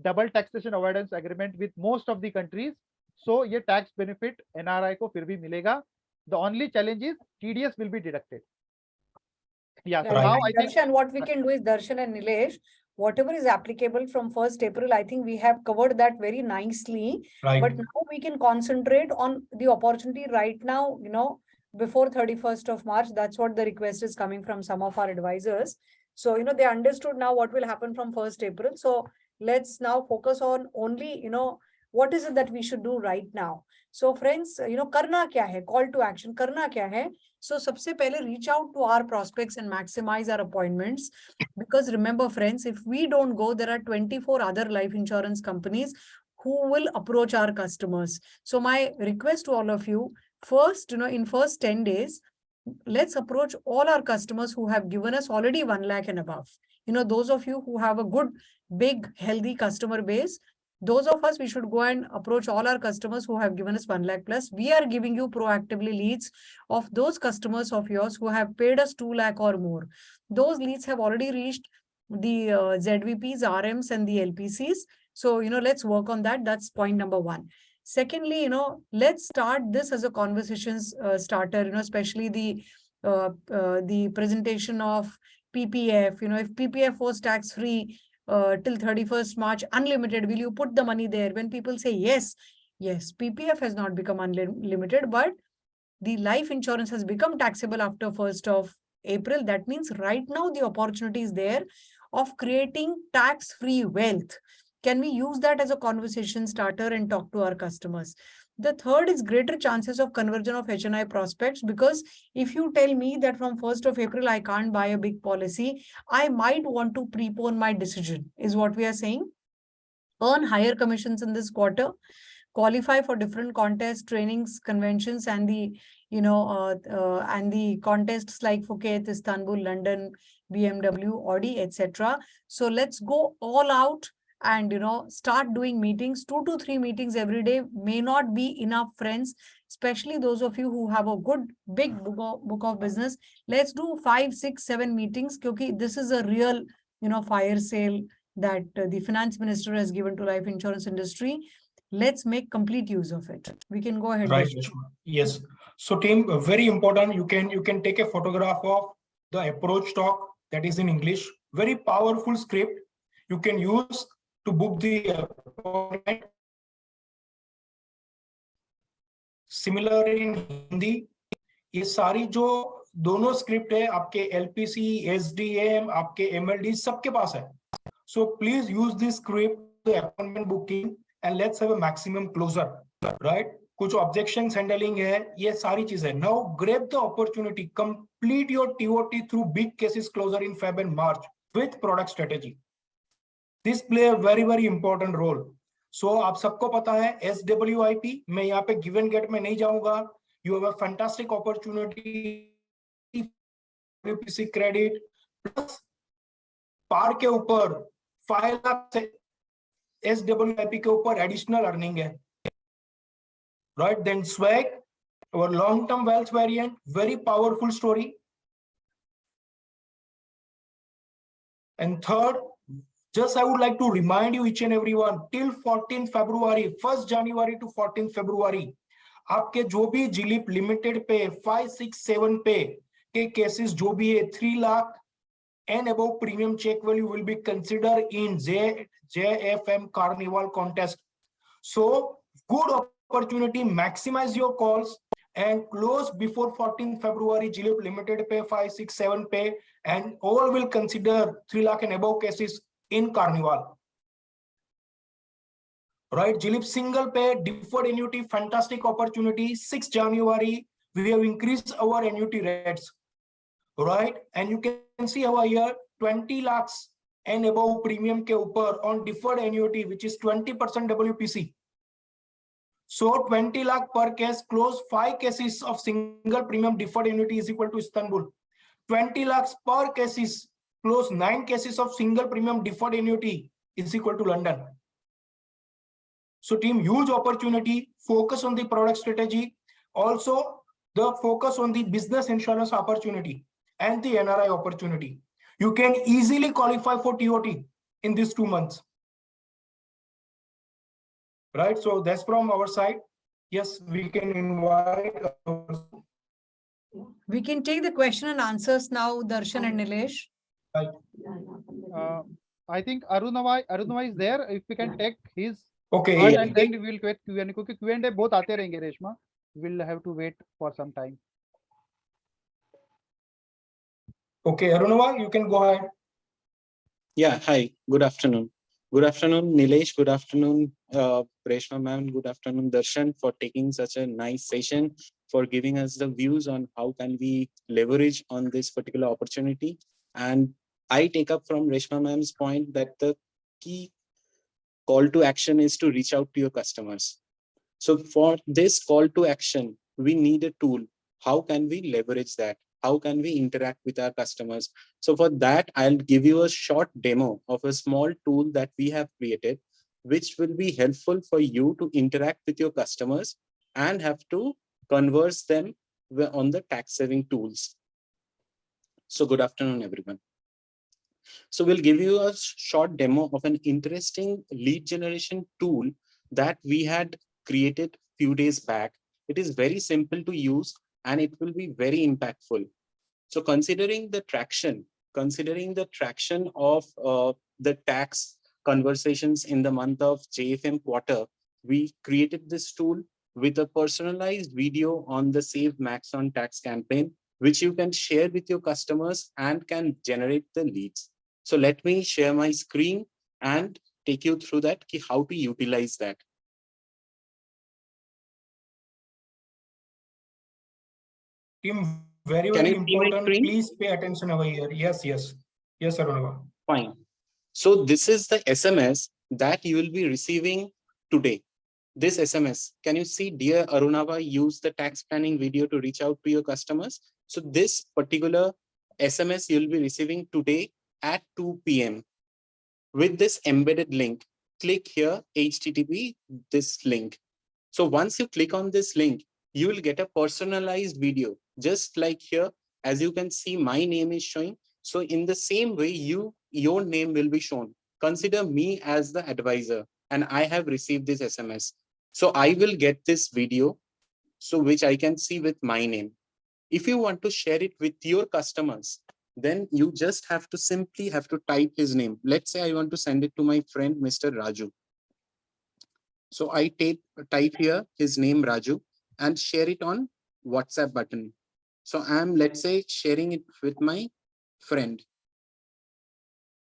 double taxation avoidance agreement with most of the countries, so ये tax benefit NRI को फिर भी मिलेगा. The only challenge is TDS will be deducted. Yeah, so Right. now And I think Darshan, what we can do is, Darshan and Nilesh, whatever is applicable from 1st April, I think we have covered that very nicely. Right. But now we can concentrate on the opportunity right now, you know, before 31st of March. That's what the request is coming from some of our advisors. So, you know, they understood now what will happen from 1st April. So let's now focus on only, you know, what is it that we should do right now. So friends, you know, karna kya hai? Call to action, karna kya hai? So सबसे पहले reach out to our prospects and maximize our appointments. Because remember friends, if we don't go, there are 24 other life insurance companies who will approach our customers. So my request to all of you, first, you know, in first 10 days, let's approach all our customers who have given us already 1 lakh and above. You know, those of you who have a good, big, healthy customer base, those of us, we should go and approach all our customers who have given us 1 lakh plus. We are giving you proactively leads of those customers of yours who have paid us 2 lakh or more. Those leads have already reached the ZVPs, RMs, and the LPCs. So, you know, let's work on that. That's point number 1. Secondly, you know, let's start this as a conversations starter, you know, especially the presentation of PPF. You know, if PPF was tax-free till 31st March, unlimited, will you put the money there? When people say yes, PPF has not become unlimited, but the life insurance has become taxable after 1st of April. That means right now the opportunity is there of creating tax-free wealth. Can we use that as a conversation starter and talk to our customers? The third is greater chances of conversion of HNI prospects, because if you tell me that from 1st of April, I can't buy a big policy, I might want to prepone my decision, is what we are saying. Earn higher commissions in this quarter, qualify for different contests, trainings, conventions, and the, you know, and the contests like Phuket, Istanbul, London, BMW, Audi, etc. So let's go all out and, you know, start doing meetings. 2 to 3 meetings every day may not be enough, friends, especially those of you who have a good big book of business. Let's do 5, 6, 7 meetings, because this is a real, you know, fire sale that the finance minister has given to life insurance industry. Let's make complete use of it. We can go ahead. Right, Darshan. yes. So team, very important, you can take a photograph of the approach talk that is in English. Very powerful script you can use to book the appointment. Similar in Hindi, ये सारी जो दोनों script है आपके LPC, SDM, आपके MLD सबके पास है. So please use this script to appointment booking and let's have a maximum closure, right? कुछ objections handling है, ये सारी चीजें. Now grab the opportunity, complete your TOT through big cases closure in Feb and March with product strategy. This play a very, very important role. So आप सबको पता है SWIP, मैं यहाँ पे give and get में नहीं जाऊंगा. You have a fantastic opportunity, WPC credit, plus पार के ऊपर 5 लाख से SWIP के ऊपर additional earning है. Right, then swag, our long-term wealth variant, very powerful story. And third, just I would like to remind you each and everyone, till 14 February, 1st January to 14 February, आपके जो भी जिलिप limited पे 5, 6, 7 पे के cases जो भी है 3 lakh and above premium check value will be considered in JFM Carnival contest. So good opportunity, maximize your calls and close before 14 February Jilip limited pay 5, 6, 7 pay, and all will consider 3 lakh and above cases in Carnival. Right, Jilip single pay deferred annuity, fantastic opportunity. 6 January, we have increased our annuity rates. Right, and you can see over here 20 lakhs and above premium ke upar on deferred annuity, which is 20% WPC. So 20 lakh per case, close 5 cases of single premium deferred annuity is equal to Istanbul. 20 lakhs per cases, close 9 cases of single premium deferred annuity is equal to London. So team, huge opportunity, focus on the product strategy, also the focus on the business insurance opportunity and the NRI opportunity. You can easily qualify for TOT in these 2 months. Right, so that's from our side. Yes, we can invite. We can take the question and answers now, Darshan and Nilesh. I think Arunava is there. If we can take his Okay, part yeah. and then we will wait Q&A. क्योंकि Q&A बहुत आते रहेंगे Reshma. We'll have to wait for some time. Okay, Arunava, you can go ahead. Yeah, hi, good afternoon. Good afternoon, Nilesh. Good afternoon, Reshma ma'am. Good afternoon, Darshan, for taking such a nice session, for giving us the views on how can we leverage on this particular opportunity. And I take up from Reshma ma'am's point that the key call to action is to reach out to your customers. So for this call to action, we need a tool. How can we leverage that? How can we interact with our customers? So for that, I'll give you a short demo of a small tool that we have created, which will be helpful for you to interact with your customers and have to converse them on the tax saving tools. So good afternoon, everyone. So we'll give you a short demo of an interesting lead generation tool that we had created a few days back. It is very simple to use and it will be very impactful. So considering the traction of the tax conversations in the month of JFM quarter, we created this tool with a personalized video on the Save Max on Tax campaign, which you can share with your customers and can generate the leads. So let me share my screen and take you through that, how to utilize that. Team, very important. Please pay attention over here. Yes, Arunava. Fine. So this is the SMS that you will be receiving today. This SMS, can you see, dear Arunava, use the tax planning video to reach out to your customers. So this particular SMS you'll be receiving today at 2 p.m. with this embedded link. Click here, HTTP, this link. So once you click on this link, you will get a personalized video, just like here, as you can see, my name is showing. So in the same way, your name will be shown. Consider me as the advisor and I have received this SMS. So I will get this video, so which I can see with my name. If you want to share it with your customers, then you just have to simply type his name. Let's say I want to send it to my friend, Mr. Raju. So I type here his name, Raju, and share it on WhatsApp button. So I'm, let's say, sharing it with my friend.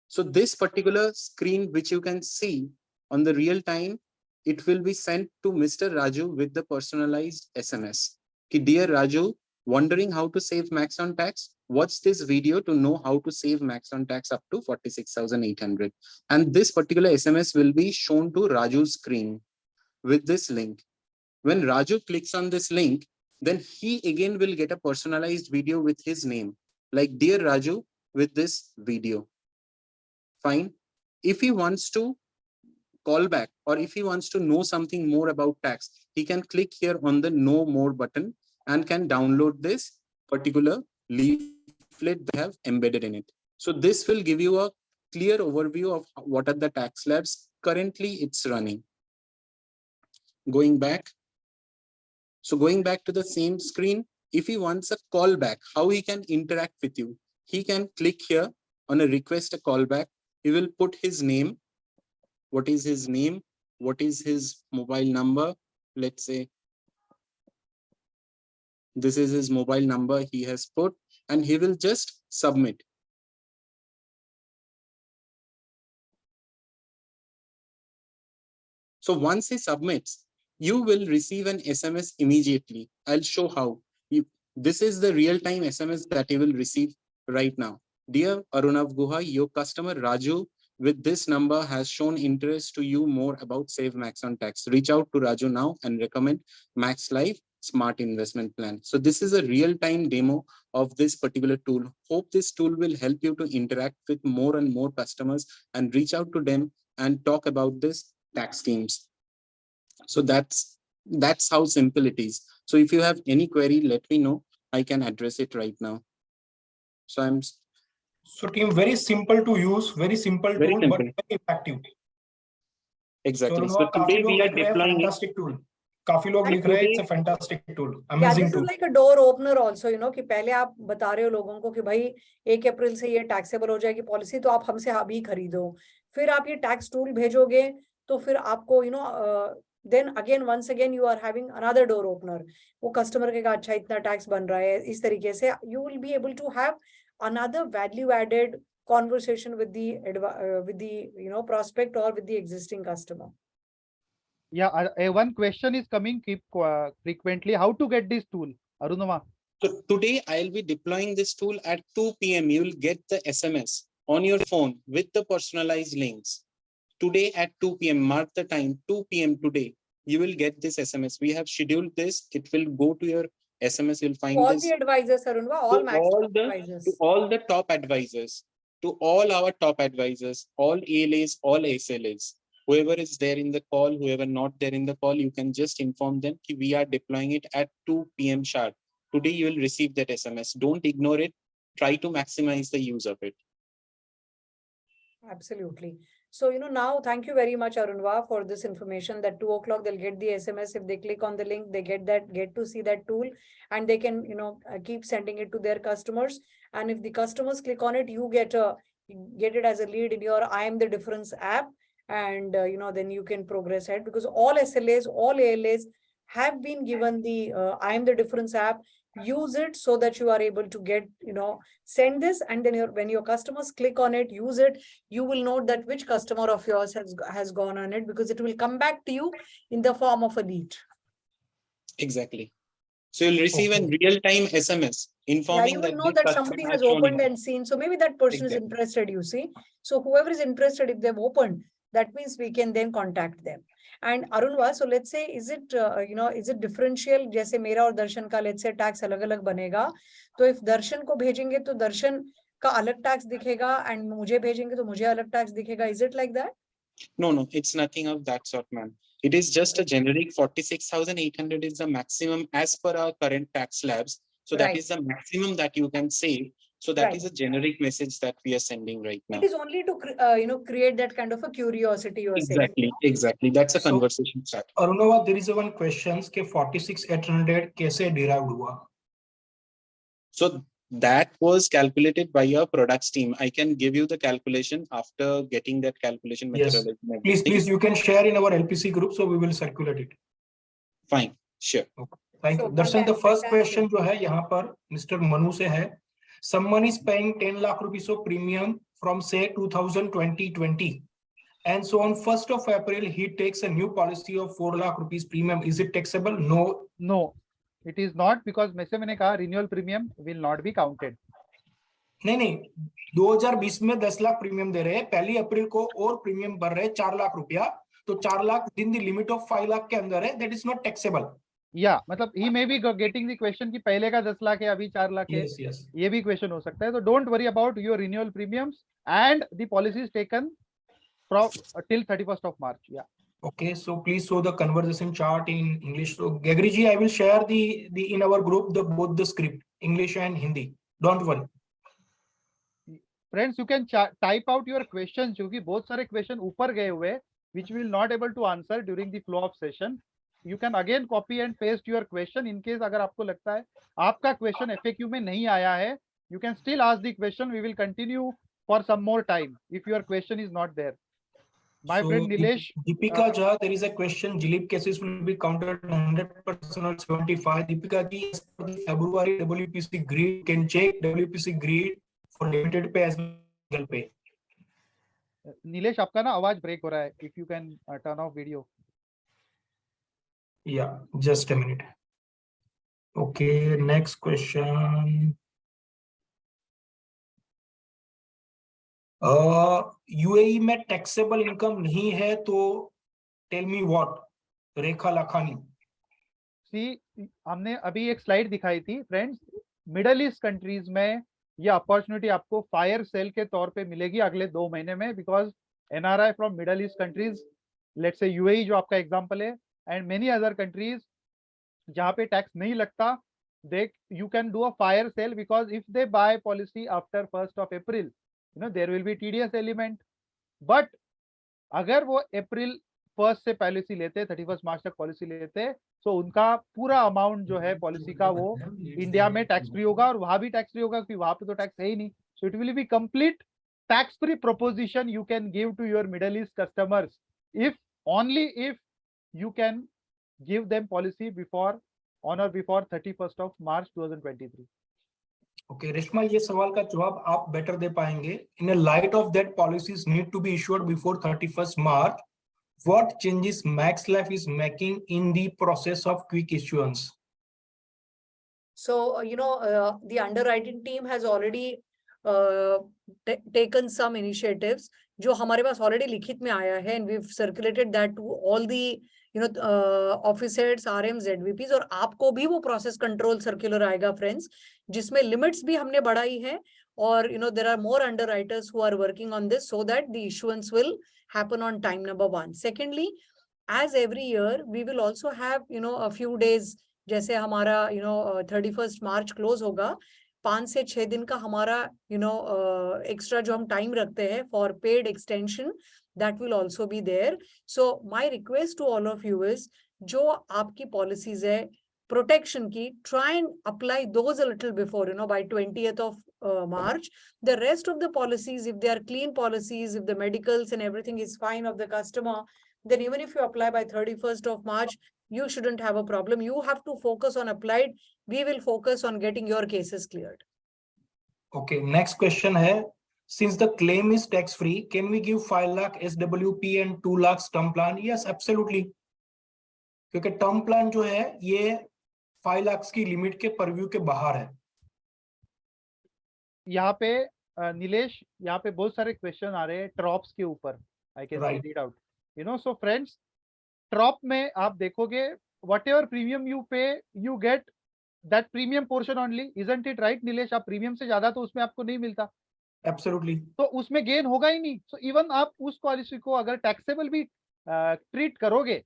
So this particular screen, which you can see on the real time, it will be sent to Mr. Raju with the personalized SMS. Ki, dear Raju, wondering how to save max on tax? Watch this video to know how to save max on tax up to 46,800. And this particular SMS will be shown to Raju's screen with this link. When Raju clicks on this link, then he again will get a personalized video with his name, like dear Raju with this video. Fine. If he wants to call back or if he wants to know something more about tax, he can click here on the know more button and can download this particular leaflet they have embedded in it. So this will give you a clear overview of what are the tax slabs currently it's running. Going back. So going back to the same screen, if he wants a callback, how he can interact with you? He can click here on a request a callback. He will put his name. What is his name? What is his mobile number? Let's say this is his mobile number he has put, and he will just submit. So once he submits, you will receive an SMS immediately. I'll show how. This is the real-time SMS that you will receive right now. Dear Arunav Guha, your customer Raju with this number has shown interest to you more about Save Max on Tax. Reach out to Raju now and recommend Max Life Smart Investment Plan. So this is a real-time demo of this particular tool. Hope this tool will help you to interact with more and more customers and reach out to them and talk about this tax schemes. So that's how simple it is. So if you have any query, let me know. I can address it right now. So team, very simple to use, very simple Very tool, simple. but very effective. exactly. So So today we are deploying it. fantastic tool. काफी लोग And लिख रहे हैं, it's today- a fantastic tool, Yeah, amazing this is tool. like a door opener also, you know, कि पहले आप बता रहे हो लोगों को कि भाई 1 अप्रैल से ये टैक्सेबल हो जाएगी पॉलिसी, तो आप हमसे अभी खरीदो, फिर आप ये टैक्स टूल भेजोगे, तो फिर आपको you know then again once again you are having another door opener. वो कस्टमर के अच्छा इतना टैक्स बन रहा है, इस तरीके से you will be able to have another value added conversation with the you know prospect or with the existing customer. Yeah, one question is coming frequently. How to get this tool, Arunava? So today I'll be deploying this tool at 2 p.m. You will get the SMS on your phone with the personalized links. Today at 2 p.m. Mark the time, 2 p.m. today. You will get this SMS. We have scheduled this. It will go to your SMS. You'll find All this. the advisors, Arunva, all Max advisors. To all the top advisors, to all our top advisors, all ALAs, all SLAs, whoever is there in the call, whoever not there in the call, you can just inform them that we are deploying it at 2 p.m. sharp. Today you will receive that SMS. Don't ignore it. Try to maximize the use of it. Absolutely. So, you know, now thank you very much, Arunva, for this information that 2 o'clock they'll get the SMS. If they click on the link, they get to see that tool, and they can, you know, keep sending it to their customers. And if the customers click on it, you get it as a lead in your I Am the Difference app. And, you know, then you can progress ahead, because all SLAs, all ALAs have been given the I Am the Difference app. Use it so that you are able to get, you know, send this, and then when your customers click on it, use it, you will know that which customer of yours has gone on it, because it will come back to you in the form of a lead. Exactly. So you'll receive a real-time SMS informing you will that know this that somebody customer has shown opened interest. and seen. So maybe that person is interested, you see. So whoever is interested, if they've opened, that means we can then contact them. And Arunva, so let's say, is it, you know, is it differential? जैसे मेरा और दर्शन का let's say tax अलग-अलग बनेगा. तो if दर्शन को भेजेंगे तो दर्शन का अलग tax दिखेगा, and मुझे भेजेंगे तो मुझे अलग tax दिखेगा. Is it like that? No, it's nothing of that sort, ma'am. It is just a generic 46,800 is the maximum as per our current tax slabs. So that is the maximum that you can save. So that is a generic message that we are sending right now. It is only to you know, create that kind of a curiosity, you are saying. Exactly. That's a So, conversation start. Arunava, there is one question कि 46,800 कैसे derived हुआ? So that was calculated by your products team. I can give you the calculation after getting that calculation Yes. methodology. Please, you can share in our LPC group, so we will circulate it. Fine, sure. Thank you. Darshan, the first question जो है यहाँ पर Mr. Manu से है. Someone is paying 10 lakh rupees of premium from say 2020, and so on 1st of April he takes a new policy of 4 lakh rupees premium. Is it taxable? No, it is not, because मैंने कहा renewal premium will not be counted. नहीं 2020 में 10 lakh premium दे रहे हैं, 1 अप्रैल को और premium भर रहे हैं 4 लाख रुपया, तो 4 लाख दिन दी लिमिट ऑफ 5 लाख के अंदर है, that is not taxable. Yeah, मतलब he may be getting the question कि पहले का 10 लाख है अभी 4 लाख है. Yes. ये भी question हो सकता है. So don't worry about your renewal premiums, and the policy is taken from till 31st of March. Yeah. Okay, so please show the conversation chart in English. So Gagri ji, I will share the in our group both the script, English and Hindi. Don't worry. Friends you can type out your question, क्योंकि बहुत सारे question ऊपर गए हुए which will not able to answer during the flow of session. You can again copy and paste your question. In case अगर आपको लगता है आपका क्वेश्चन FAQ में नहीं आया है, you can still ask the question. We will continue for some more time if your question is not there. My friend Nilesh. Deepika Jha, there is a question. Jilip cases will be counted 100% or 75. Deepika ji, as per the February WPC grid, can check WPC grid for limited pay as well pay. Nilesh, आपका ना आवाज break हो रहा है. If you can turn off video. Yeah, just a minute. Okay, next question. UAE में taxable income नहीं है तो tell me what. Rekha Lakhani. See, हमने अभी एक स्लाइड दिखाई थी फ्रेंड्स. मिडल ईस्ट कंट्रीज में ये अपॉर्चुनिटी आपको फायर सेल के तौर पे मिलेगी अगले 2 महीने में, because NRI from middle east countries, let's say UAE जो आपका एग्जांपल है, एंड मेनी अदर कंट्रीज जहाँ पे टैक्स नहीं लगता, they you can do a fire sale, because if they buy policy after 1st of April, you know there will be TDS element. But अगर वो अप्रैल 1st से policy लेते, 31 मार्च तक policy लेते, तो उनका पूरा अमाउंट जो है पॉलिसी का वो इंडिया में टैक्स फ्री होगा, और वहां भी टैक्स फ्री होगा क्योंकि वहां पे तो टैक्स है ही नहीं. So it will be complete tax free proposition you can give to your Middle East customers if only if you can give them policy before on or before 31st of March 2023. Okay, Reshma, ये सवाल का जवाब आप better दे पाएंगे. In a light of that, policies need to be issued before 31st March. What changes Max Life is making in the process of quick issuance? So, the underwriting team has already taken some initiatives जो हमारे पास already लिखित में आया है, and we've circulated that to all the office heads, RMs, ZVPs, और आपको भी वो process control circular आएगा friends, जिसमें limits भी हमने बढ़ाई है, और there are more underwriters who are working on this so that the issuance will happen on time, number one. Secondly, as every year we will also have a few days, जैसे हमारा 31st March close होगा, 5 से 6 दिन का हमारा extra जो हम time रखते हैं for paid extension, that will also be there. So my request to all of you is, जो आपकी पॉलिसीज है प्रोटेक्शन की, try and apply those a little before by 20th of March. The rest of the policies, if they are clean policies, if the medicals and everything is fine of the customer, then even if you apply by 31st of March, you shouldn't have a problem. You have to focus on applied. We will focus on getting your cases cleared. Okay, next question है, since the claim is tax free, can we give 5 lakh SWP and 2 lakhs term plan? Yes, absolutely. क्योंकि term plan जो है ये 5 lakhs की limit के purview के बाहर है. यहाँ पे नीलेश, यहाँ पे बहुत सारे क्वेश्चन आ रहे हैं ट्रॉप्स के ऊपर. I can read out. So friends, trope में आप देखोगे whatever premium you pay, you get that premium portion only, isn't it right Nilesh? आप प्रीमियम से ज्यादा तो उसमें आपको नहीं मिलता. Absolutely. तो उसमें गेन होगा ही नहीं. सो इवन आप उस पॉलिसी को अगर टैक्सेबल भी ट्रीट करोगे,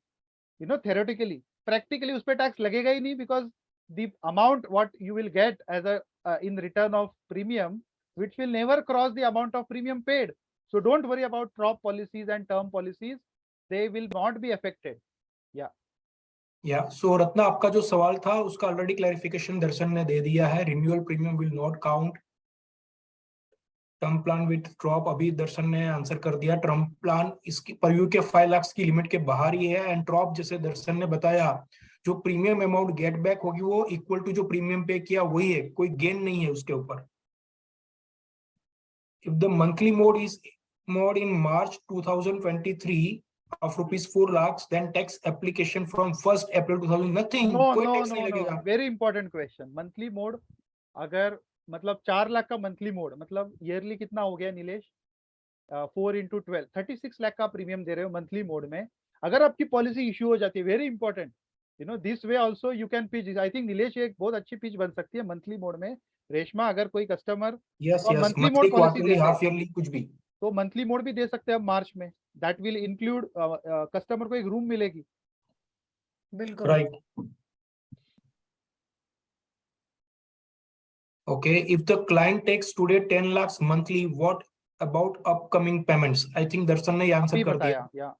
theoretically, practically उस पे टैक्स लगेगा ही नहीं, because the amount what you will get as a in return of premium, which will never cross the amount of premium paid. So don't worry about prop policies and term policies, they will not be affected. So Ratna, आपका जो सवाल था उसका already clarification दर्शन ने दे दिया है. Renewal premium will not count. Term plan with drop अभी दर्शन ने आंसर कर दिया. टर्म प्लान इसकी परव्यू के 5 lakhs की लिमिट के बाहर ही है. एंड ड्रॉप जैसे दर्शन ने बताया, जो प्रीमियम अमाउंट गेट बैक होगी वो इक्वल टू जो प्रीमियम पे किया वही है, कोई गेन नहीं है उसके ऊपर. If the monthly mode in March 2023 of rupees 4 lakhs, then tax application from 1st April 2000, nothing. कोई टैक्स नहीं लगेगा. Very important question. Monthly mode अगर मतलब 4 लाख का मंथली मोड, मतलब ईयरली कितना हो गया नीलेश? 4 into 12, 36 लाख का प्रीमियम दे रहे हो मंथली मोड में. अगर आपकी पॉलिसी इश्यू हो जाती है, very important, this way also you can pitch. I think Nilesh एक बहुत अच्छी पिच बन सकती है मंथली मोड में. रेशमा, अगर कोई customer monthly mode policy half yearly कुछ भी, तो मंथली मोड भी दे सकते हैं मार्च में. दैट विल इंक्लूड कस्टमर को एक रूम मिलेगी. बिल्कुल right. Okay, if the client takes today 10 lakhs monthly, what about upcoming payments? I think Darshan ने आंसर अभी कर दिया. बताया, yeah.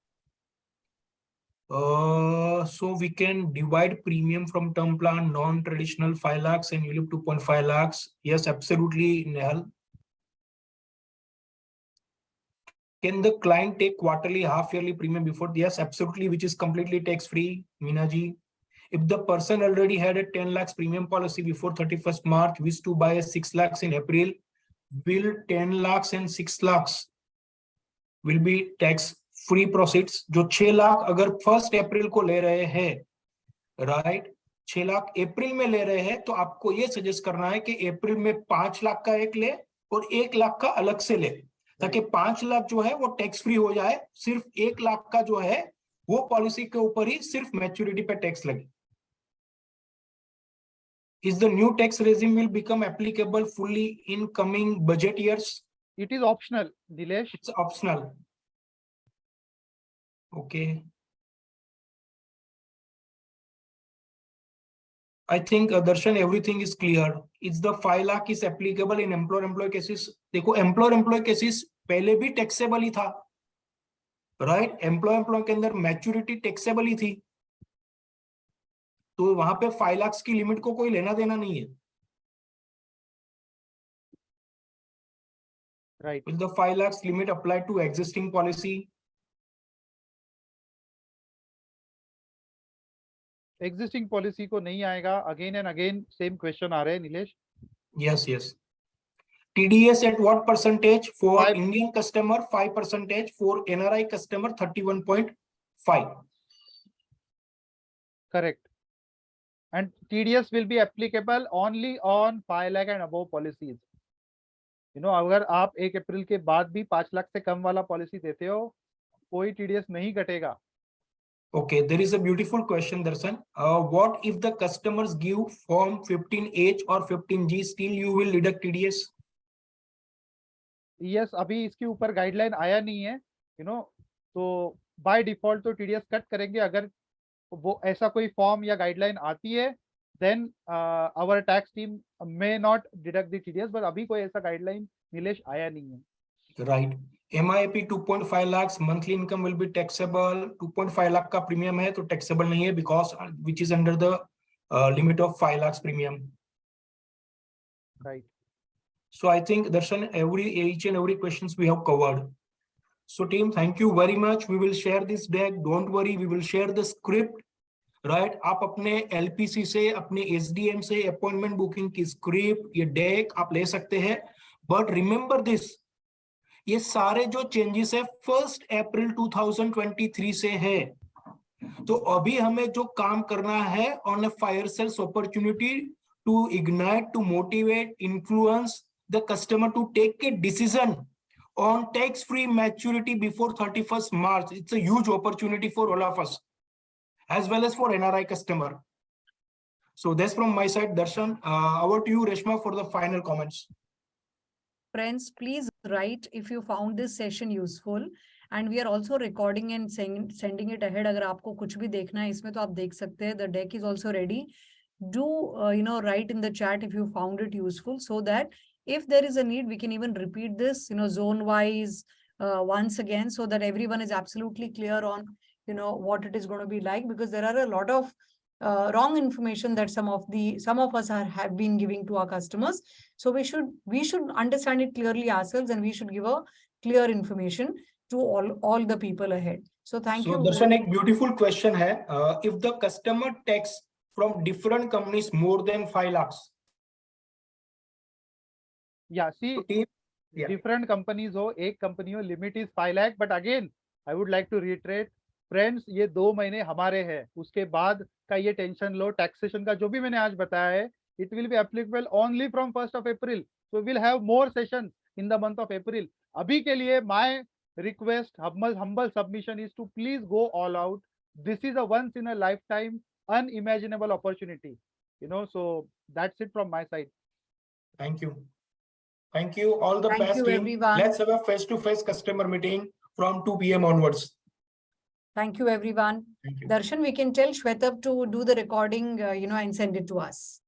So we can divide premium from term plan, non-traditional 5 lakhs and ULIP 2.5 lakhs. Yes, absolutely, Nehal. Can the client take quarterly, half-yearly premium before? Yes, absolutely, which is completely tax-free, Minaji. If the person already had a 10 lakhs premium policy before 31st March, wished to buy a 6 lakhs in April, will 10 lakhs and 6 lakhs will be tax-free proceeds? जो 6 लाख अगर 1st अप्रैल को ले रहे हैं, right, 6 lakh अप्रैल में ले रहे हैं, तो आपको ये सजेस्ट करना है कि अप्रैल में 5 लाख का एक ले और 1 लाख का अलग से ले, ताकि 5 लाख जो है वो टैक्स फ्री हो जाए, सिर्फ 1 लाख का जो है वो पॉलिसी के ऊपर ही सिर्फ मैच्योरिटी पे टैक्स लगे. Is the new tax regime will become applicable fully in coming budget years? It is optional, Nilesh. It's optional. Okay. I think Darshan, everything is clear. It's the 5 lakh is applicable in employer-employee cases. देखो employer-employee cases पहले भी taxable ही था, right? Employer-employee के अंदर maturity taxable ही थी, तो वहां पे 5 लाख की लिमिट को कोई लेना देना नहीं है. Right. Will the 5 lakhs limit apply to existing policy? Existing policy को नहीं आएगा. Again and again same question आ रहे हैं, Nilesh. Yes, yes. TDS at what percentage for 5. Indian customer? 5%. For NRI customer, 31.5. Correct. And TDS will be applicable only on 5 lakh and above policies. You know, अगर आप 1 अप्रैल के बाद भी 5 लाख से कम वाला policy देते हो, कोई TDS नहीं कटेगा. Okay, there is a beautiful question, Darshan. What if the customers give form 15H or 15G, still you will deduct TDS? Yes, अभी इसके ऊपर गाइडलाइन आया नहीं है, you know, तो बाय डिफॉल्ट तो TDS कट करेंगे. अगर वो ऐसा कोई फॉर्म या गाइडलाइन आती है, then our tax team may not deduct the TDS, but अभी कोई ऐसा गाइडलाइन नीलेश आया नहीं है. Right. MIP 2.5 lakhs monthly income will be taxable. 2.5 lakh का प्रीमियम है तो taxable नहीं है, because which is under the limit of 5 lakhs premium. Right. So I think Darshan, each and every questions we have covered. So team, thank you very much. We will share this deck. Don't worry, we will share the script. Right? आप अपने LPC से, अपने SDM से appointment booking की script, ये deck आप ले सकते हैं. बट रिमेंबर दिस, ये सारे जो चेंजेस है 1 अप्रैल 2023 से है. तो अभी हमें जो काम करना है on a fire sales opportunity to ignite, to motivate, influence the customer to take a decision on tax-free maturity before 31st March. It's a huge opportunity for all of us, as well as for NRI customer. So that's from my side, Darshan. Over to you, Reshma, for the final comments. Friends, please write if you found this session useful, and we are also recording and sending it ahead. अगर आपको कुछ भी देखना है इसमें तो आप देख सकते हैं. The deck is also ready. Do write in the chat if you found it useful, so that if there is a need, we can even repeat this, zone wise once again, so that everyone is absolutely clear on, what it is going to be like, because there are a lot of wrong information that some of us have been giving to our customers. So we should understand it clearly ourselves, and we should give a clear information to all the people ahead. So thank you. So Darshan, एक beautiful question है. If the customer takes from different companies more than 5 lakhs. Yeah, see, different companies हो, एक company हो, limit is 5 lakh, but again I would like to reiterate, friends, ये 2 महीने हमारे हैं, उसके बाद का ये टेंशन लो. टैक्सेशन का जो भी मैंने आज बताया है, it will be applicable only from 1st of April. So we'll have more sessions in the month of April. अभी के लिए my request, humble submission is to please go all out. This is a once in a lifetime unimaginable opportunity, so that's it from my side. Thank you. Thank you. All the best, team. Everyone. Let's have a face-to-face customer meeting from 2 p.m. onwards. Thank you, everyone. Thank you. Darshan, we can tell Shwetab to do the recording, and send it to us.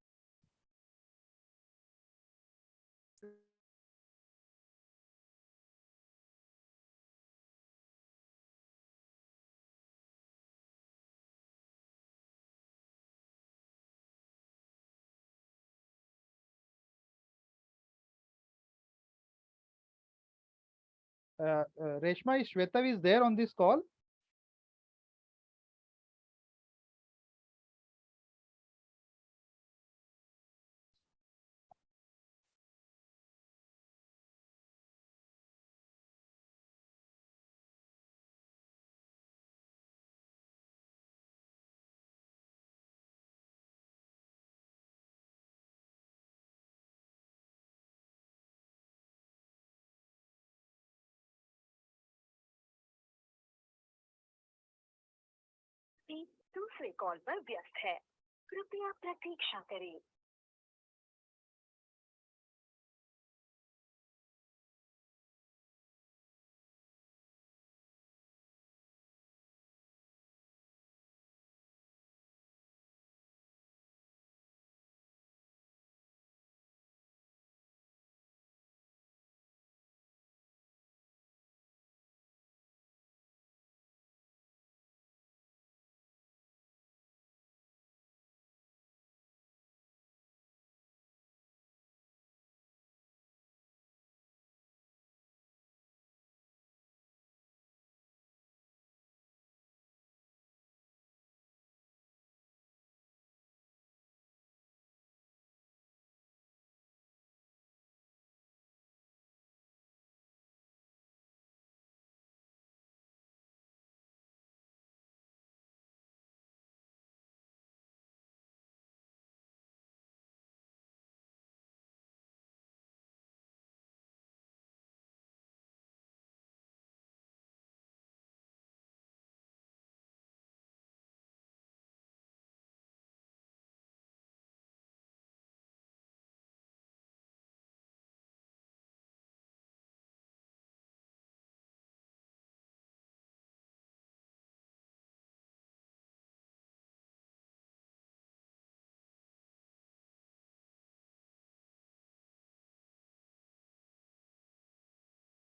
Reshma, is Shweta is there on this call? दूसरे call पर व्यस्त है कृपया प्रतीक्षा करें